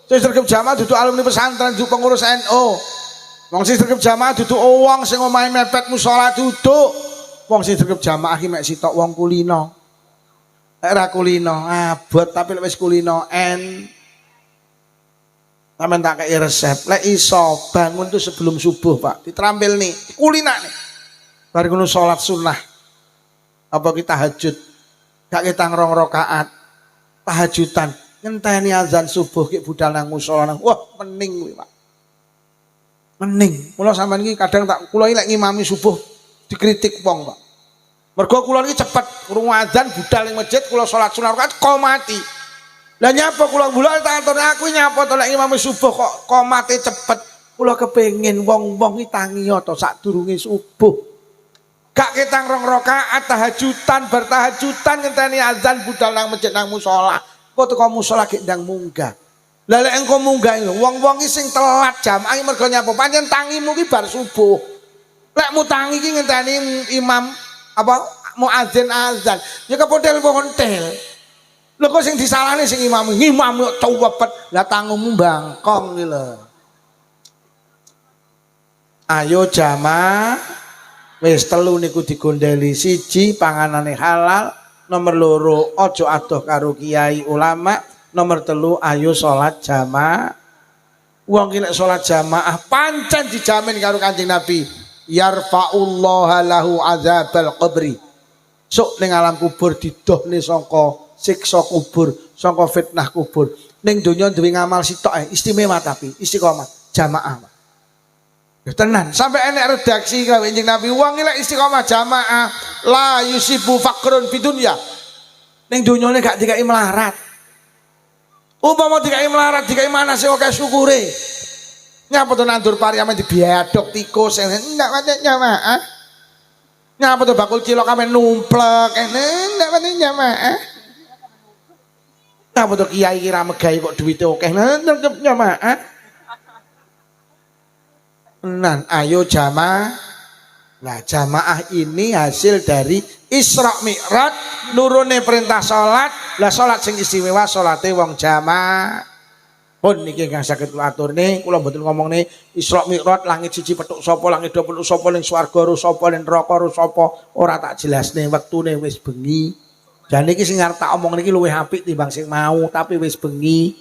Sing sregep jamaah duduk alumni pesantren, duduk pengurus NU. Wong sing sregep jamaah duduk wong sing omahe mepet musala duduk. Wong sing sregep jamaah iki mek sitok wong kulino. Era kulino abot tapi lek wis kulino sampean tak kei resep lek iso bangun tuh sebelum subuh Pak diterampil nih kulinak nih bar ngono salat sunnah apa kita tahajud gak kita ngrong rakaat tahajudan ngenteni azan subuh ki budal nang musala nang wah mening kuwi Pak mening mula sampean iki kadang tak kula lek ngimami subuh dikritik wong Pak. Mergo kula niki cepet krungu azan budal ning masjid kula salat sunah rakaat komati. Lah nyapa kula bulan tak atone aku nyapa to lek imam subuh kok komate cepet. Kula kepengin wong-wong iki tangi to sadurunge subuh. Gak ketang rong rakaat tahajudan bertahajudan ngenteni azan budal nang masjid nang musala. Kok teko musala gek ndang munggah. Lah lek engko munggah wong-wong iki sing telat jamaah mergo nyapa pancen tangimu ki bar subuh. Lek mutangi iki ngenteni imam apa muadzin azan ya kepontel-pontel lho kok sing disalahne sing imam kok cuwepet lah tangungmu bangkong iki lho ayo jamaah wis telu niku digondeli siji panganane halal nomor loro aja adoh karo kiai ulama nomor telu ayo salat jamaah wong ki lek salat jamaah pancen dijamin karo Kanjeng Nabi yarfa'ullaha lahu azabal qabri sok ning alam kubur didohne sangka siksa kubur sangka fitnah kubur ning donya duwe ngamal sitok istimewa tapi istiqomah jamaah ya tenan sampai enek redaksi karo Kanjeng Nabi wong lek istiqomah jamaah la yusibu faqrun fi dunya ning donyane gak dikai melarat umpama dikai melarat dikai mana sing akeh syukure Nyapa to nandur pari ame dibiadok tikus ndak wate jamaah. Nyapa to bakul cilok ame numplek ndak wate jamaah. Nyapa to kiai kira megai kok duwite akeh ndak jamaah. Nan ayo jamaah. Nah jamaah ini hasil dari Isra Mi'raj, nurune perintah salat. Lah salat sing istimewa salate wong jamaah. Pun niki ingkang saged kula aturne, kula mboten ngomongne Isra Mi'raj langit siji petuk sapa, langit dua petuk sapa, ning swarga ro sapa, ning neraka ro sapa, ora tak jelasne wektune wis bengi. Jane iki sing arep tak omong niki luwih apik timbang sing mau, tapi wis bengi.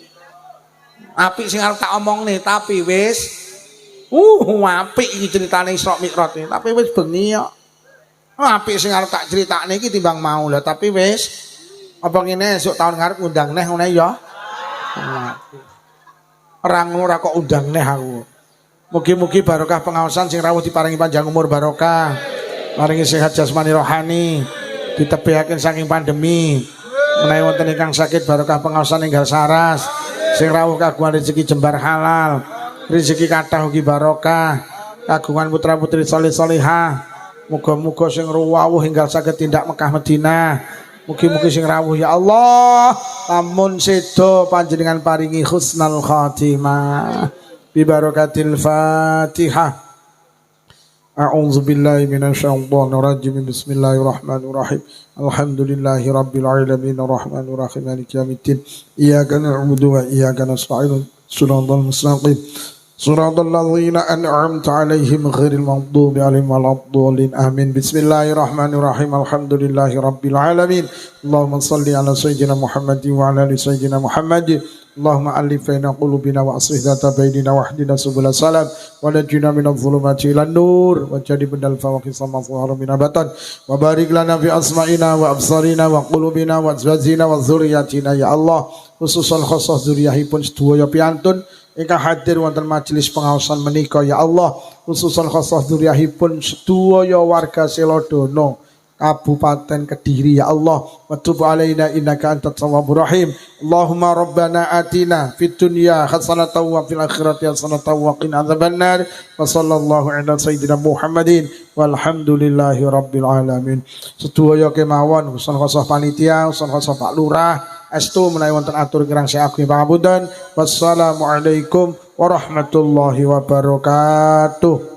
Apik sing arep tak omongne tapi wis apik iki ceritane Isra Mi'raj iki, tapi wis bengi kok. Apik sing arep tak critakne iki timbang mau lah, tapi wis apa ngene esuk tahun ngarep undang neh ngene ya. Ora ngono ora kok undang neh aku. Mugi-mugi barokah pengaosan sing rawuh diparingi panjang umur barokah. Maringi sehat jasmani rohani, ditebihaken saking pandemi. Menawi wonten ingkang sakit barokah pengaosan enggal saras. Sing rawuh kagungan rezeki jembar halal. Rezeki kathah ugi barokah, kagungan putra-putri saleh-salehah. Muga-muga sing rawuh enggal saged tindak Mekah Madinah. Mugi-mugi sing rawuh ya Allah, lamun sedo panjenengan paringi husnul khatimah. Bi barakatil Fatihah. A'udzu billahi minasyaitonir rajim. Bismillahirrahmanirrahim. Alhamdulillahi rabbil alamin arrahmanir rahim maliki yaumiddin. Iyyaka na'budu wa iyyaka nasta'in. Shiratal mustaqim. Suratul ladzina an'amta 'alaihim ghairil maghdubi 'alaihim waladdallin. Amin. Bismillahirrahmanirrahim. Alhamdulillahi rabbil alamin. Allahumma shalli ala sayyidina Muhammadin wa ala ali sayyidina Muhammad. Allahumma alif baina qulubina wa aslih dhata bainina wahdina subul salam wa najina minadh dhulumati ilan nur wa jannibnal fawaqis ma zahara min batan wa barik lana fi asma'ina wa absarina wa qulubina wa azwajina wa dzurriyyatina ya Allah. Khususan khosoh dzurriyyahipun sedaya piantun ingkang hadir wonten majelis pengaosan menika ya Allah. Khususan khosoh dzurriyyahipun sedaya warga Selodono Kabupaten Kediri ya Allah. Wa tub alaina innaka antat tawwabur rahim. Allahumma rabbana atina fid dunya hasanatan wa fil akhirati hasanatan wa qina adzabannar. Wa sallallahu ala sayyidina Muhammadin walhamdulillahi rabbil alamin. Sedaya kemawon usul khosoh panitia, usul khosoh Pak Lurah estu menawi wonten atur kirang saking pangapunten. Wassalamualaikum warahmatullahi wabarakatuh.